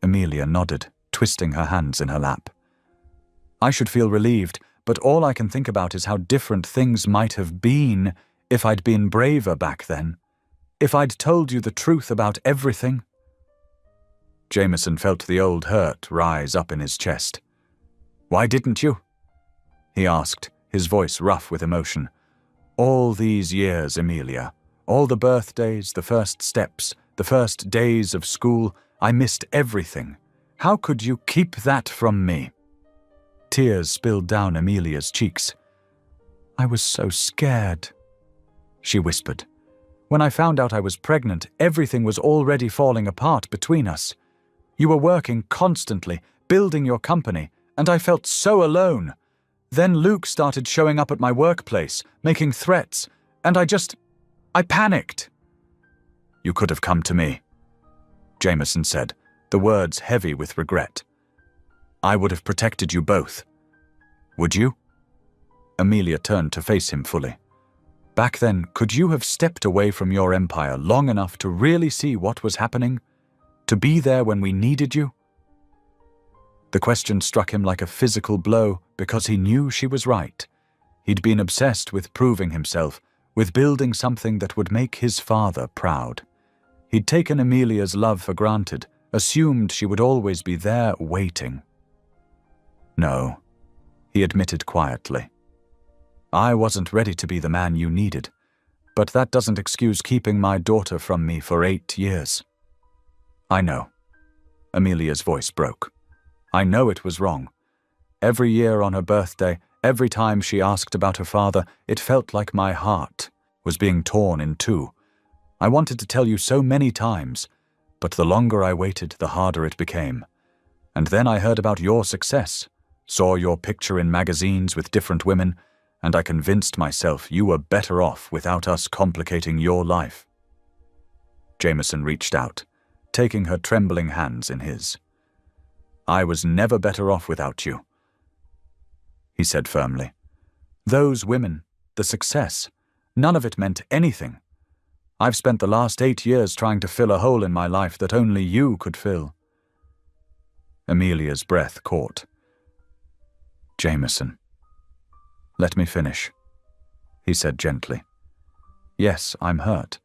Amelia nodded, twisting her hands in her lap. "I should feel relieved, but all I can think about is how different things might have been if I'd been braver back then. If I'd told you the truth about everything." Jameson felt the old hurt rise up in his chest. "Why didn't you?" he asked, his voice rough with emotion. "All these years, Amelia, all the birthdays, the first steps, the first days of school, I missed everything. How could you keep that from me?" Tears spilled down Amelia's cheeks. "I was so scared," she whispered. "When I found out I was pregnant, everything was already falling apart between us. You were working constantly, building your company, and I felt so alone. Then Luke started showing up at my workplace, making threats, and I panicked." "You could have come to me," Jameson said, the words heavy with regret. "I would have protected you both. Would you?" Amelia turned to face him fully. "Back then, could you have stepped away from your empire long enough to really see what was happening? To be there when we needed you?" The question struck him like a physical blow because he knew she was right. He'd been obsessed with proving himself, with building something that would make his father proud. He'd taken Amelia's love for granted, assumed she would always be there waiting. "No," he admitted quietly. "I wasn't ready to be the man you needed, but that doesn't excuse keeping my daughter from me for 8 years. I know." Amelia's voice broke. "I know it was wrong. Every year on her birthday, every time she asked about her father, it felt like my heart was being torn in two. I wanted to tell you so many times, but the longer I waited, the harder it became. And then I heard about your success, saw your picture in magazines with different women, and I convinced myself you were better off without us complicating your life." Jameson reached out, taking her trembling hands in his. "I was never better off without you," he said firmly. "Those women, the success, none of it meant anything. I've spent the last 8 years trying to fill a hole in my life that only you could fill." Amelia's breath caught. "Jameson, let me finish," he said gently. "Yes, I'm hurt.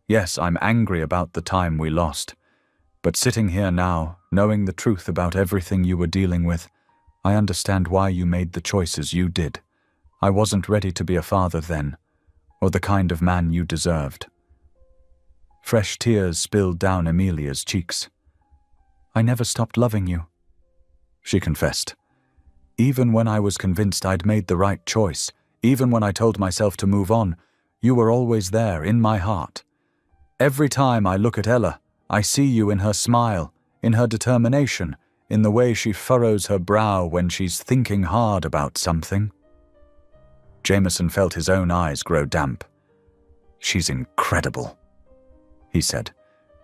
Yes, I'm angry about the time we lost. But sitting here now, knowing the truth about everything you were dealing with, I understand why you made the choices you did. I wasn't ready to be a father then, or the kind of man you deserved." Fresh tears spilled down Amelia's cheeks. "I never stopped loving you," she confessed. "Even when I was convinced I'd made the right choice, even when I told myself to move on, you were always there in my heart. Every time I look at Ella, I see you in her smile, in her determination, in the way she furrows her brow when she's thinking hard about something." Jameson felt his own eyes grow damp. "She's incredible," he said.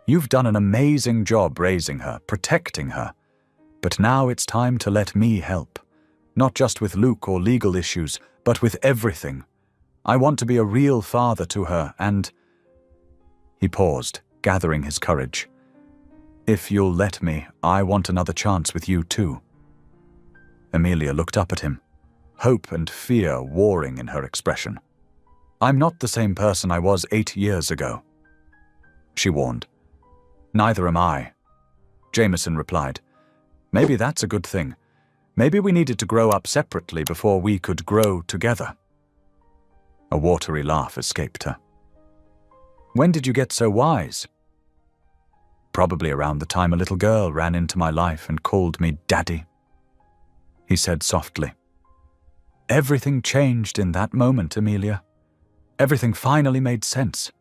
"You've done an amazing job raising her, protecting her. But now it's time to let me help. Not just with Luke or legal issues, but with everything. I want to be a real father to her and—" He paused, gathering his courage. "If you'll let me, I want another chance with you too." Amelia looked up at him, hope and fear warring in her expression. "I'm not the same person I was 8 years ago," she warned. "Neither am I," Jameson replied. "Maybe that's a good thing. Maybe we needed to grow up separately before we could grow together." A watery laugh escaped her. "When did you get so wise?" Probably around the time a little girl ran into my life and called me Daddy. He said softly, "Everything changed in that moment, Amelia. Everything finally made sense."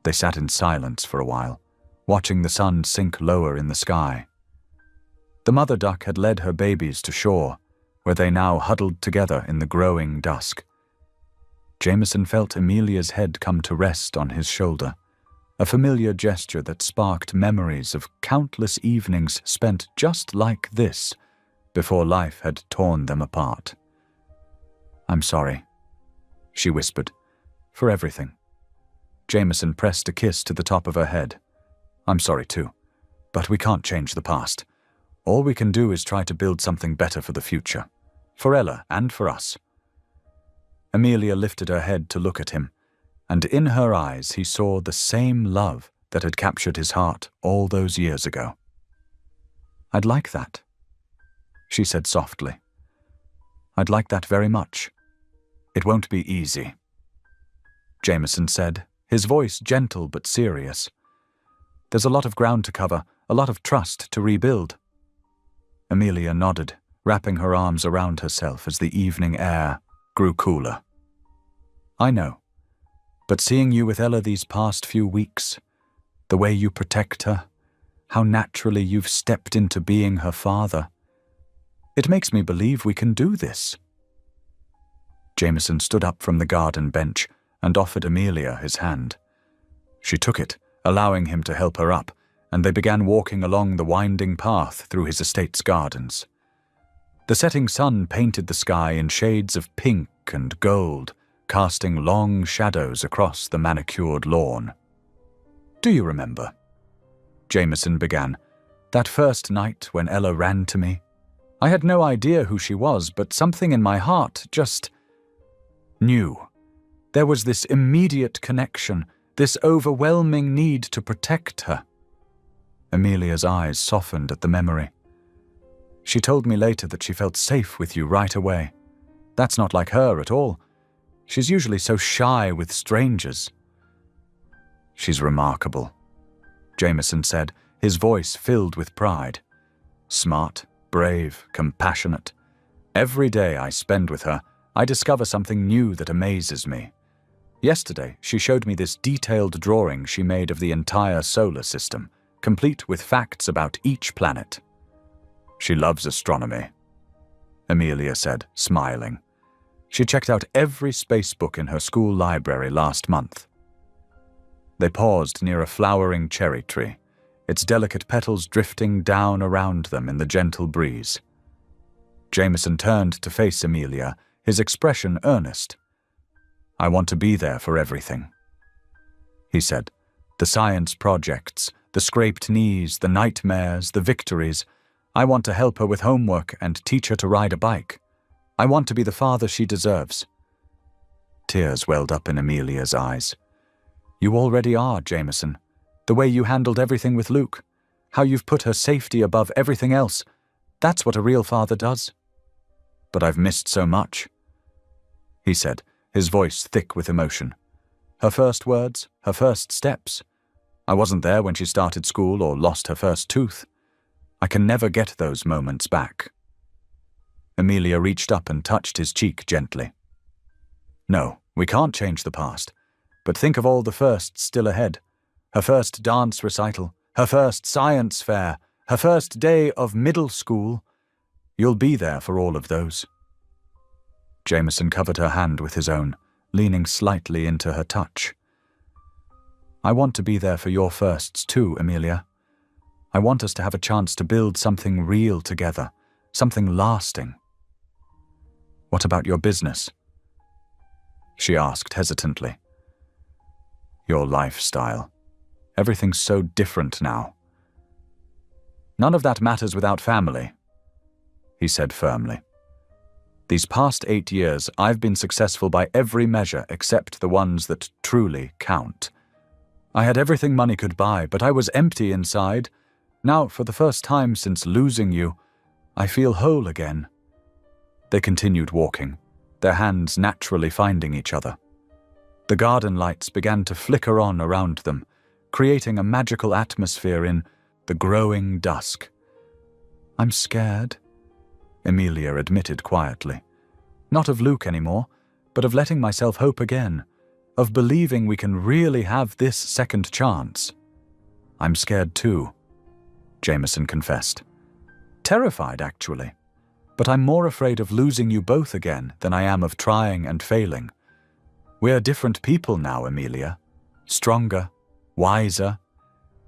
They sat in silence for a while, watching the sun sink lower in the sky. The mother duck had led her babies to shore, where they now huddled together in the growing dusk. Jameson felt Amelia's head come to rest on his shoulder, a familiar gesture that sparked memories of countless evenings spent just like this before life had torn them apart. "I'm sorry," she whispered, "for everything." Jameson pressed a kiss to the top of her head. "I'm sorry too, but we can't change the past. All we can do is try to build something better for the future, for Ella and for us." Amelia lifted her head to look at him, and in her eyes he saw the same love that had captured his heart all those years ago. "I'd like that," she said softly. "I'd like that very much. It won't be easy," Jameson said, his voice gentle but serious. "There's a lot of ground to cover, a lot of trust to rebuild." Amelia nodded, wrapping her arms around herself as the evening air grew cooler. "I know, but seeing you with Ella these past few weeks, the way you protect her, how naturally you've stepped into being her father, it makes me believe we can do this." Jameson stood up from the garden bench and offered Amelia his hand. She took it, allowing him to help her up, and they began walking along the winding path through his estate's gardens. The setting sun painted the sky in shades of pink and gold, casting long shadows across the manicured lawn. "Do you remember," Jameson began, "that first night when Ella ran to me? I had no idea who she was, but something in my heart just knew. There was this immediate connection, this overwhelming need to protect her." Amelia's eyes softened at the memory. "She told me later that she felt safe with you right away. That's not like her at all. She's usually so shy with strangers." "She's remarkable," Jameson said, his voice filled with pride. "Smart, brave, compassionate. Every day I spend with her, I discover something new that amazes me. Yesterday, she showed me this detailed drawing she made of the entire solar system, complete with facts about each planet." "She loves astronomy," Amelia said, smiling. "She checked out every space book in her school library last month." They paused near a flowering cherry tree, its delicate petals drifting down around them in the gentle breeze. Jameson turned to face Amelia, his expression earnest. "I want to be there for everything," he said. "The science projects, the scraped knees, the nightmares, the victories. I want to help her with homework and teach her to ride a bike. I want to be the father she deserves." Tears welled up in Amelia's eyes. "You already are, Jameson. The way you handled everything with Luke, how you've put her safety above everything else, that's what a real father does." "But I've missed so much," he said, his voice thick with emotion. "Her first words, her first steps. I wasn't there when she started school or lost her first tooth. I can never get those moments back." Amelia reached up and touched his cheek gently. "No, we can't change the past, but think of all the firsts still ahead. Her first dance recital, her first science fair, her first day of middle school. You'll be there for all of those." Jameson covered her hand with his own, leaning slightly into her touch. "I want to be there for your firsts too, Amelia. I want us to have a chance to build something real together, something lasting." "What about your business?" she asked hesitantly. "Your lifestyle. Everything's so different now." "None of that matters without family," he said firmly. "These past 8 years, I've been successful by every measure except the ones that truly count. I had everything money could buy, but I was empty inside. Now, for the first time since losing you, I feel whole again." They continued walking, their hands naturally finding each other. The garden lights began to flicker on around them, creating a magical atmosphere in the growing dusk. "I'm scared," Emilia admitted quietly. "Not of Luke anymore, but of letting myself hope again, of believing we can really have this second chance." "I'm scared too," Jameson confessed. "Terrified, actually. But I'm more afraid of losing you both again than I am of trying and failing. We're different people now, Emilia. Stronger, wiser.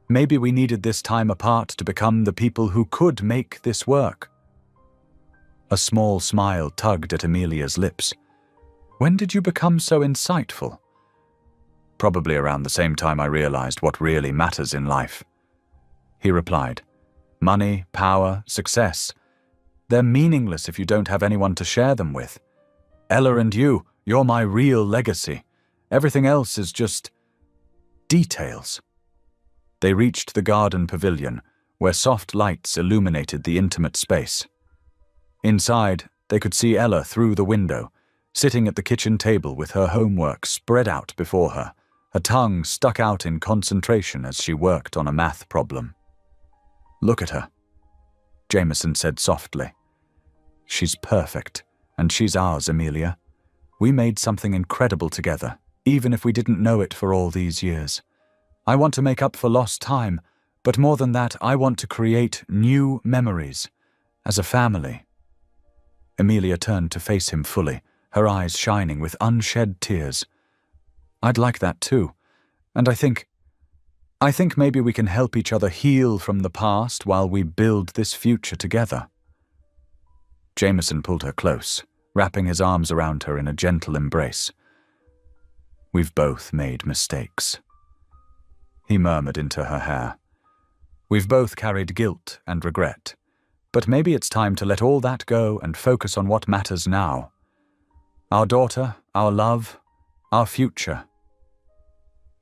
Maybe we needed this time apart to become the people who could make this work." A small smile tugged at Emilia's lips. "When did you become so insightful?" "Probably around the same time I realized what really matters in life," he replied. "Money, power, success. They're meaningless if you don't have anyone to share them with. Ella and you're my real legacy. Everything else is just details." They reached the garden pavilion, where soft lights illuminated the intimate space. Inside, they could see Ella through the window, sitting at the kitchen table with her homework spread out before her, her tongue stuck out in concentration as she worked on a math problem. "Look at her," Jameson said softly. "She's perfect, and she's ours, Emilia. We made something incredible together, even if we didn't know it for all these years. I want to make up for lost time, but more than that, I want to create new memories, as a family." Emilia turned to face him fully, her eyes shining with unshed tears. "I'd like that too, and I think maybe we can help each other heal from the past while we build this future together." Jameson pulled her close, wrapping his arms around her in a gentle embrace. "We've both made mistakes," he murmured into her hair. "We've both carried guilt and regret, but maybe it's time to let all that go and focus on what matters now. Our daughter, our love, our future."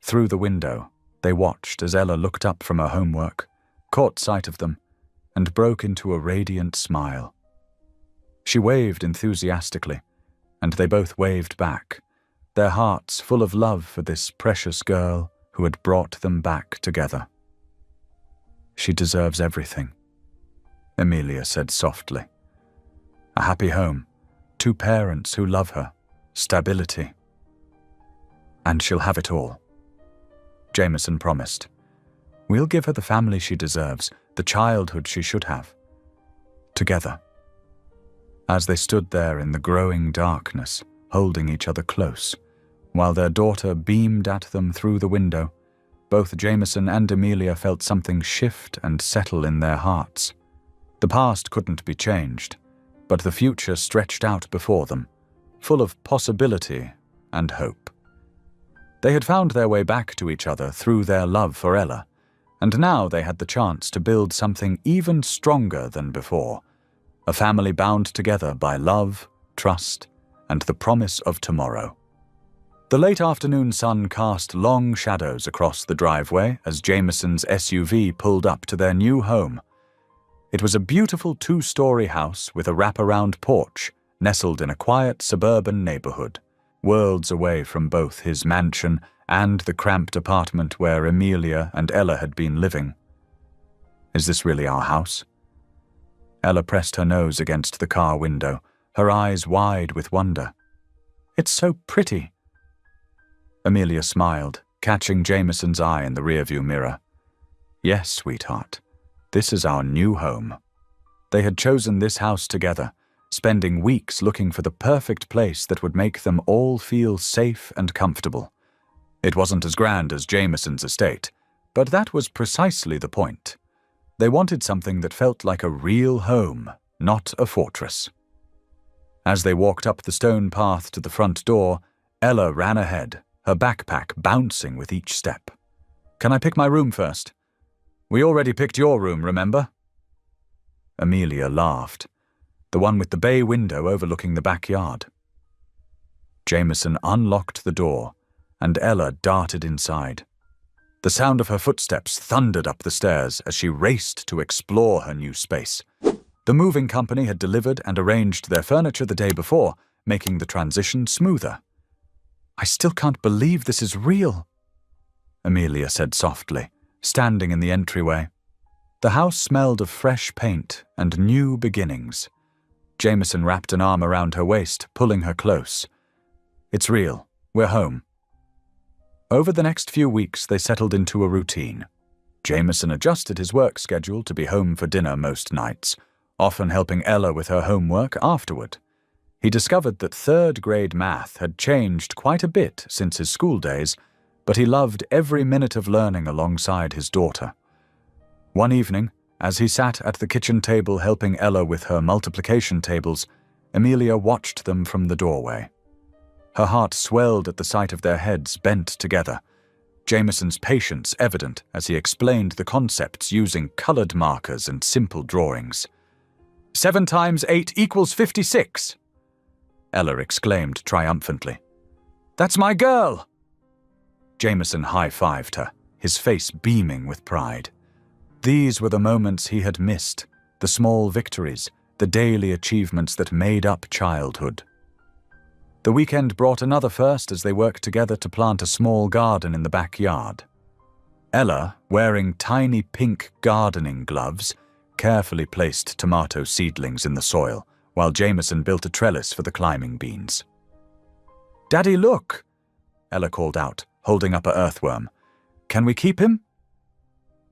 Through the window, they watched as Ella looked up from her homework, caught sight of them, and broke into a radiant smile. She waved enthusiastically, and they both waved back, their hearts full of love for this precious girl who had brought them back together. "She deserves everything," Emilia said softly. "A happy home, 2 parents who love her, stability. And she'll have it all," Jameson promised. "We'll give her the family she deserves, the childhood she should have. Together." As they stood there in the growing darkness, holding each other close, while their daughter beamed at them through the window, both Jameson and Emilia felt something shift and settle in their hearts. The past couldn't be changed, but the future stretched out before them, full of possibility and hope. They had found their way back to each other through their love for Ella, and now they had the chance to build something even stronger than before, a family bound together by love, trust, and the promise of tomorrow. The late afternoon sun cast long shadows across the driveway as Jameson's SUV pulled up to their new home. It was a beautiful 2-story house with a wraparound porch nestled in a quiet suburban neighborhood, worlds away from both his mansion and the cramped apartment where Emilia and Ella had been living. "Is this really our house?" Ella pressed her nose against the car window, her eyes wide with wonder. "It's so pretty." Emilia smiled, catching Jameson's eye in the rearview mirror. "Yes, sweetheart. This is our new home." They had chosen this house together, spending weeks looking for the perfect place that would make them all feel safe and comfortable. It wasn't as grand as Jameson's estate, but that was precisely the point. They wanted something that felt like a real home, not a fortress. As they walked up the stone path to the front door, Ella ran ahead, her backpack bouncing with each step. "Can I pick my room first?" "We already picked your room, remember?" Emilia laughed, the one with the bay window overlooking the backyard. Jameson unlocked the door, and Ella darted inside. The sound of her footsteps thundered up the stairs as she raced to explore her new space. The moving company had delivered and arranged their furniture the day before, making the transition smoother. "I still can't believe this is real," Amelia said softly, standing in the entryway. The house smelled of fresh paint and new beginnings. Jameson wrapped an arm around her waist, pulling her close. It's real. We're home. Over the next few weeks, they settled into a routine. Jameson adjusted his work schedule to be home for dinner most nights, often helping Ella with her homework afterward. He discovered that third-grade math had changed quite a bit since his school days, but he loved every minute of learning alongside his daughter. One evening, as he sat at the kitchen table helping Ella with her multiplication tables, Amelia watched them from the doorway. Her heart swelled at the sight of their heads bent together, Jameson's patience evident as he explained the concepts using colored markers and simple drawings. 7 times 8 equals 56, Ella exclaimed triumphantly. That's my girl! Jameson high-fived her, his face beaming with pride. These were the moments he had missed, the small victories, the daily achievements that made up childhood. The weekend brought another first as they worked together to plant a small garden in the backyard. Ella, wearing tiny pink gardening gloves, carefully placed tomato seedlings in the soil, while Jameson built a trellis for the climbing beans. "Daddy, look!" Ella called out, holding up an earthworm. "Can we keep him?"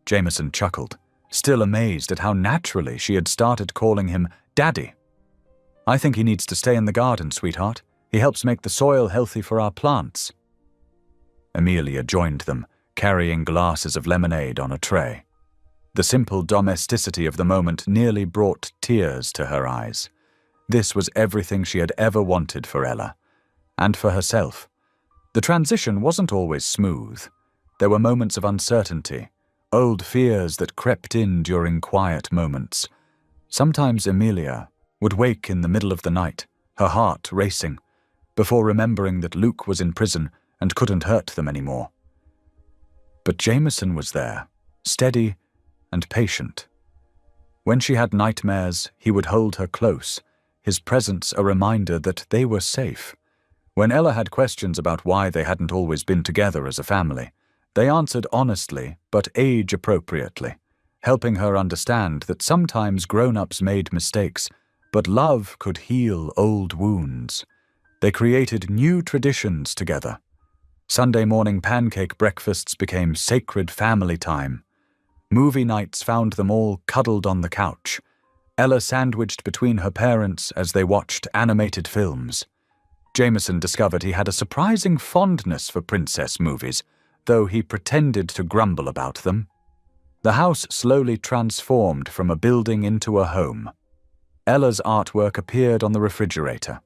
Jameson chuckled, still amazed at how naturally she had started calling him Daddy. "I think he needs to stay in the garden, sweetheart. He helps make the soil healthy for our plants." Amelia joined them, carrying glasses of lemonade on a tray. The simple domesticity of the moment nearly brought tears to her eyes. This was everything she had ever wanted for Ella, and for herself. The transition wasn't always smooth. There were moments of uncertainty, old fears that crept in during quiet moments. Sometimes Amelia would wake in the middle of the night, her heart racing, before remembering that Luke was in prison and couldn't hurt them anymore. But Jameson was there, steady and patient. When she had nightmares, he would hold her close, his presence a reminder that they were safe. When Ella had questions about why they hadn't always been together as a family, they answered honestly but age-appropriately, helping her understand that sometimes grown-ups made mistakes, but love could heal old wounds. They created new traditions together. Sunday morning pancake breakfasts became sacred family time. Movie nights found them all cuddled on the couch, Ella sandwiched between her parents as they watched animated films. Jameson discovered he had a surprising fondness for princess movies, though he pretended to grumble about them. The house slowly transformed from a building into a home. Ella's artwork appeared on the refrigerator.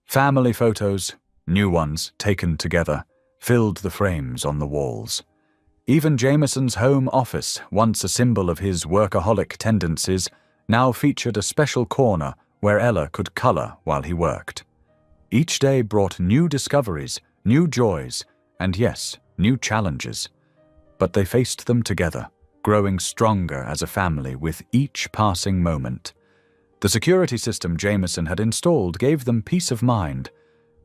Family photos, new ones taken together, filled the frames on the walls. Even Jameson's home office, once a symbol of his workaholic tendencies, now featured a special corner where Ella could color while he worked. Each day brought new discoveries, new joys, and yes, new challenges. But they faced them together, growing stronger as a family with each passing moment. The security system Jameson had installed gave them peace of mind,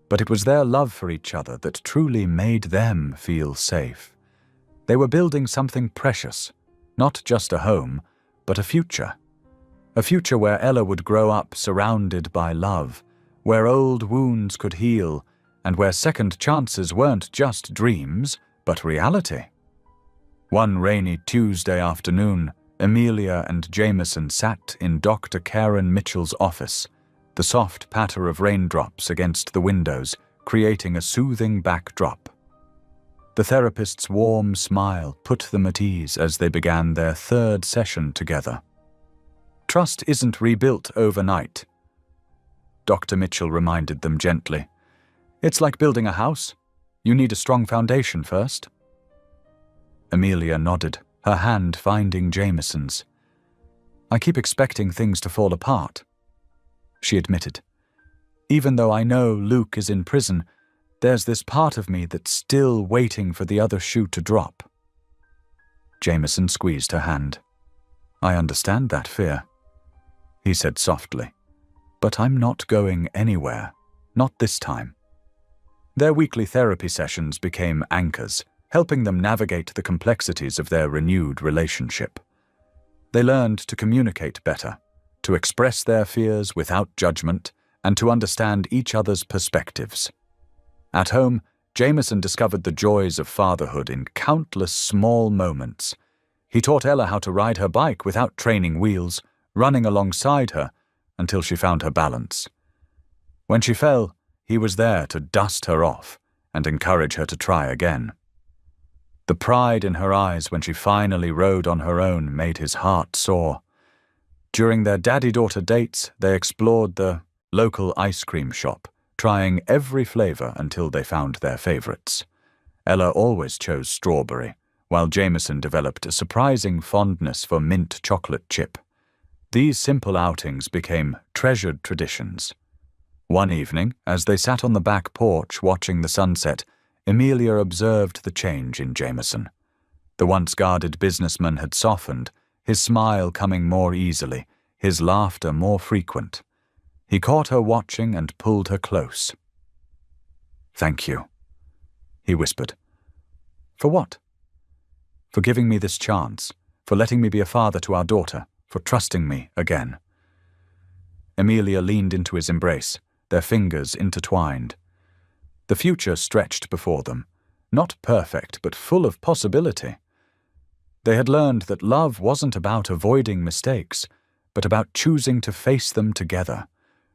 but it was their love for each other that truly made them feel safe. They were building something precious, not just a home, but a future. A future where Ella would grow up surrounded by love, where old wounds could heal, and where second chances weren't just dreams, but reality. One rainy Tuesday afternoon, Amelia and Jameson sat in Dr. Karen Mitchell's office, the soft patter of raindrops against the windows, creating a soothing backdrop. The therapist's warm smile put them at ease as they began their third session together. Trust isn't rebuilt overnight, Dr. Mitchell reminded them gently. It's like building a house. You need a strong foundation first. Amelia nodded, her hand finding Jameson's. I keep expecting things to fall apart, she admitted. Even though I know Luke is in prison, there's this part of me that's still waiting for the other shoe to drop. Jameson squeezed her hand. I understand that fear, he said softly. But I'm not going anywhere, not this time. Their weekly therapy sessions became anchors, helping them navigate the complexities of their renewed relationship. They learned to communicate better, to express their fears without judgment, and to understand each other's perspectives. At home, Jameson discovered the joys of fatherhood in countless small moments. He taught Ella how to ride her bike without training wheels, running alongside her until she found her balance. When she fell, he was there to dust her off and encourage her to try again. The pride in her eyes when she finally rode on her own made his heart soar. During their daddy-daughter dates, they explored the local ice cream shop, trying every flavor until they found their favorites. Ella always chose strawberry, while Jameson developed a surprising fondness for mint chocolate chip. These simple outings became treasured traditions. One evening, as they sat on the back porch watching the sunset, Amelia observed the change in Jameson. The once guarded businessman had softened, his smile coming more easily, his laughter more frequent. He caught her watching and pulled her close. "Thank you," he whispered. "For what?" "For giving me this chance, for letting me be a father to our daughter, for trusting me again." Amelia leaned into his embrace, their fingers intertwined. The future stretched before them, not perfect but full of possibility. They had learned that love wasn't about avoiding mistakes, but about choosing to face them together,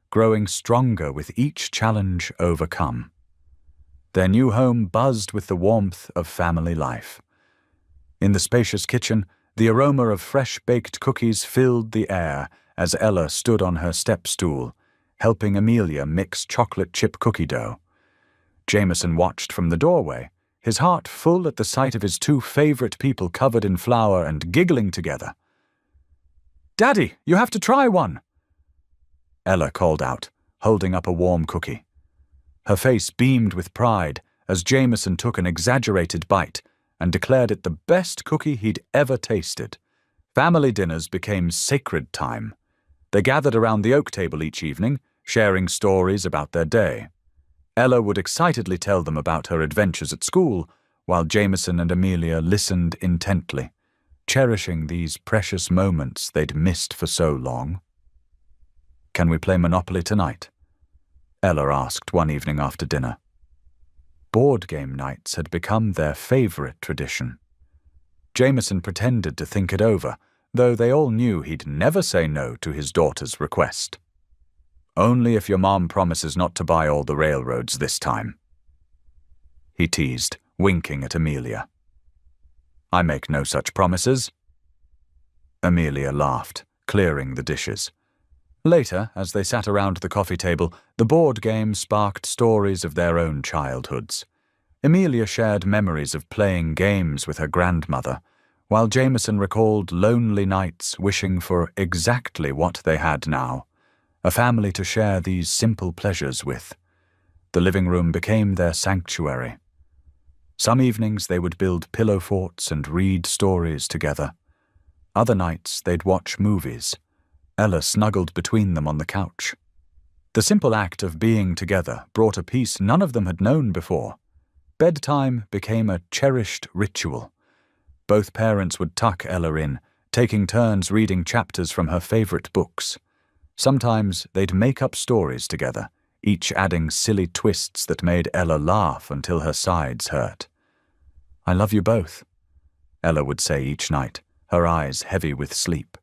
growing stronger with each challenge overcome. Their new home buzzed with the warmth of family life. In the spacious kitchen, the aroma of fresh-baked cookies filled the air as Ella stood on her step stool, helping Amelia mix chocolate chip cookie dough. Jameson watched from the doorway, his heart full at the sight of his two favorite people covered in flour and giggling together. "Daddy, you have to try one!" Ella called out, holding up a warm cookie. Her face beamed with pride as Jameson took an exaggerated bite and declared it the best cookie he'd ever tasted. Family dinners became sacred time. They gathered around the oak table each evening, sharing stories about their day. Ella would excitedly tell them about her adventures at school, while Jameson and Amelia listened intently, cherishing these precious moments they'd missed for so long. "Can we play Monopoly tonight?" Ella asked one evening after dinner. Board game nights had become their favorite tradition. Jameson pretended to think it over, though they all knew he'd never say no to his daughter's request. "Only if your mom promises not to buy all the railroads this time," he teased, winking at Amelia. "I make no such promises." Amelia laughed, clearing the dishes. Later, as they sat around the coffee table, the board game sparked stories of their own childhoods. Amelia shared memories of playing games with her grandmother, while Jameson recalled lonely nights wishing for exactly what they had now, a family to share these simple pleasures with. The living room became their sanctuary. Some evenings they would build pillow forts and read stories together. Other nights they'd watch movies. Ella snuggled between them on the couch. The simple act of being together brought a peace none of them had known before. Bedtime became a cherished ritual. Both parents would tuck Ella in, taking turns reading chapters from her favorite books. Sometimes they'd make up stories together, each adding silly twists that made Ella laugh until her sides hurt. "I love you both," Ella would say each night, her eyes heavy with sleep.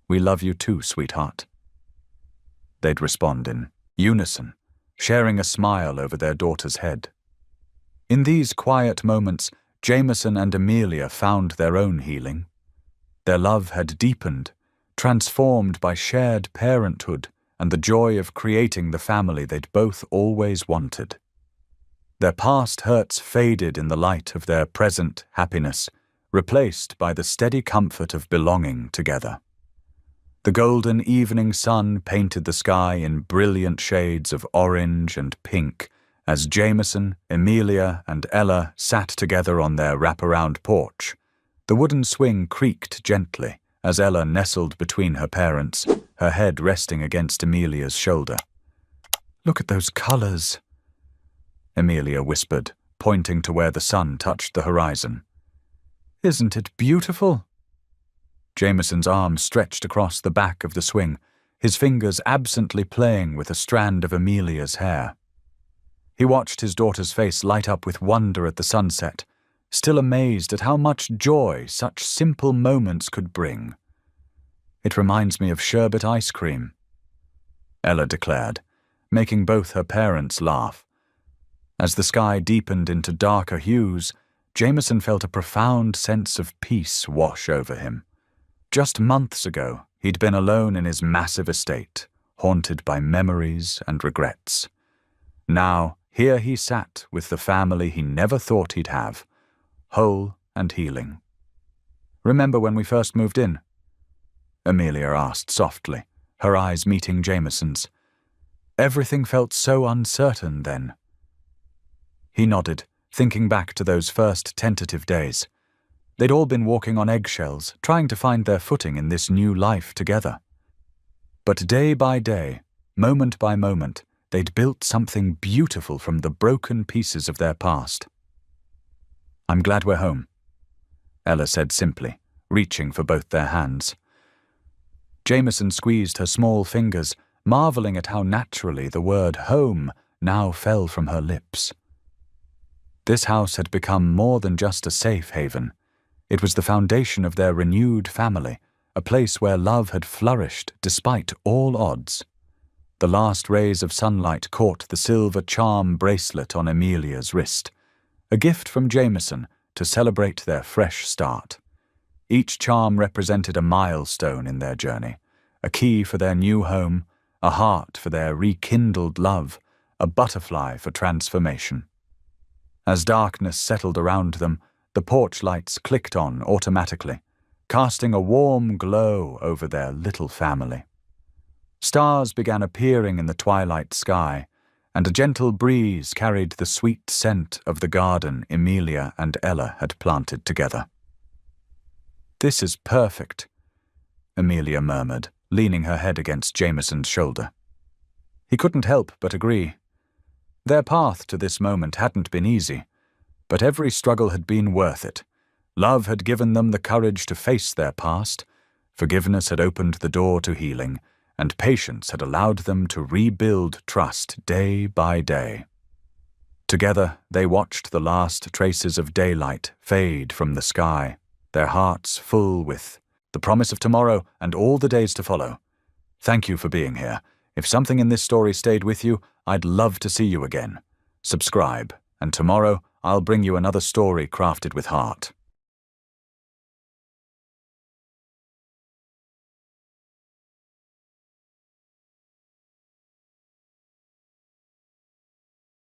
"We love you too, sweetheart." They'd respond in unison, sharing a smile over their daughter's head. In these quiet moments, Jameson and Amelia found their own healing. Their love had deepened, transformed by shared parenthood and the joy of creating the family they'd both always wanted. Their past hurts faded in the light of their present happiness, replaced by the steady comfort of belonging together. The golden evening sun painted the sky in brilliant shades of orange and pink as Jameson, Amelia, and Ella sat together on their wraparound porch. The wooden swing creaked gently as Ella nestled between her parents, her head resting against Amelia's shoulder. "Look at those colors," Amelia whispered, pointing to where the sun touched the horizon. "Isn't it beautiful?" Jameson's arm stretched across the back of the swing, his fingers absently playing with a strand of Amelia's hair. He watched his daughter's face light up with wonder at the sunset, still amazed at how much joy such simple moments could bring. "It reminds me of sherbet ice cream," Ella declared, making both her parents laugh. As the sky deepened into darker hues, Jameson felt a profound sense of peace wash over him. Just months ago, he'd been alone in his massive estate, haunted by memories and regrets. Now, here he sat with the family he never thought he'd have, whole and healing. "Remember when we first moved in?" Amelia asked softly, her eyes meeting Jameson's. "Everything felt so uncertain then." He nodded, thinking back to those first tentative days. They'd all been walking on eggshells, trying to find their footing in this new life together. But day by day, moment by moment, they'd built something beautiful from the broken pieces of their past. "I'm glad we're home," Ella said simply, reaching for both their hands. Jameson squeezed her small fingers, marveling at how naturally the word home now fell from her lips. This house had become more than just a safe haven. It was the foundation of their renewed family, a place where love had flourished despite all odds. The last rays of sunlight caught the silver charm bracelet on Amelia's wrist, a gift from Jameson to celebrate their fresh start. Each charm represented a milestone in their journey, a key for their new home, a heart for their rekindled love, a butterfly for transformation. As darkness settled around them, the porch lights clicked on automatically, casting a warm glow over their little family. Stars began appearing in the twilight sky, and a gentle breeze carried the sweet scent of the garden Amelia and Ella had planted together. "This is perfect," Amelia murmured, leaning her head against Jameson's shoulder. He couldn't help but agree. Their path to this moment hadn't been easy, but every struggle had been worth it. Love had given them the courage to face their past, forgiveness had opened the door to healing, and patience had allowed them to rebuild trust day by day. Together, they watched the last traces of daylight fade from the sky, their hearts full with the promise of tomorrow and all the days to follow. "Thank you for being here. If something in this story stayed with you, I'd love to see you again. Subscribe, and tomorrow I'll bring you another story crafted with heart."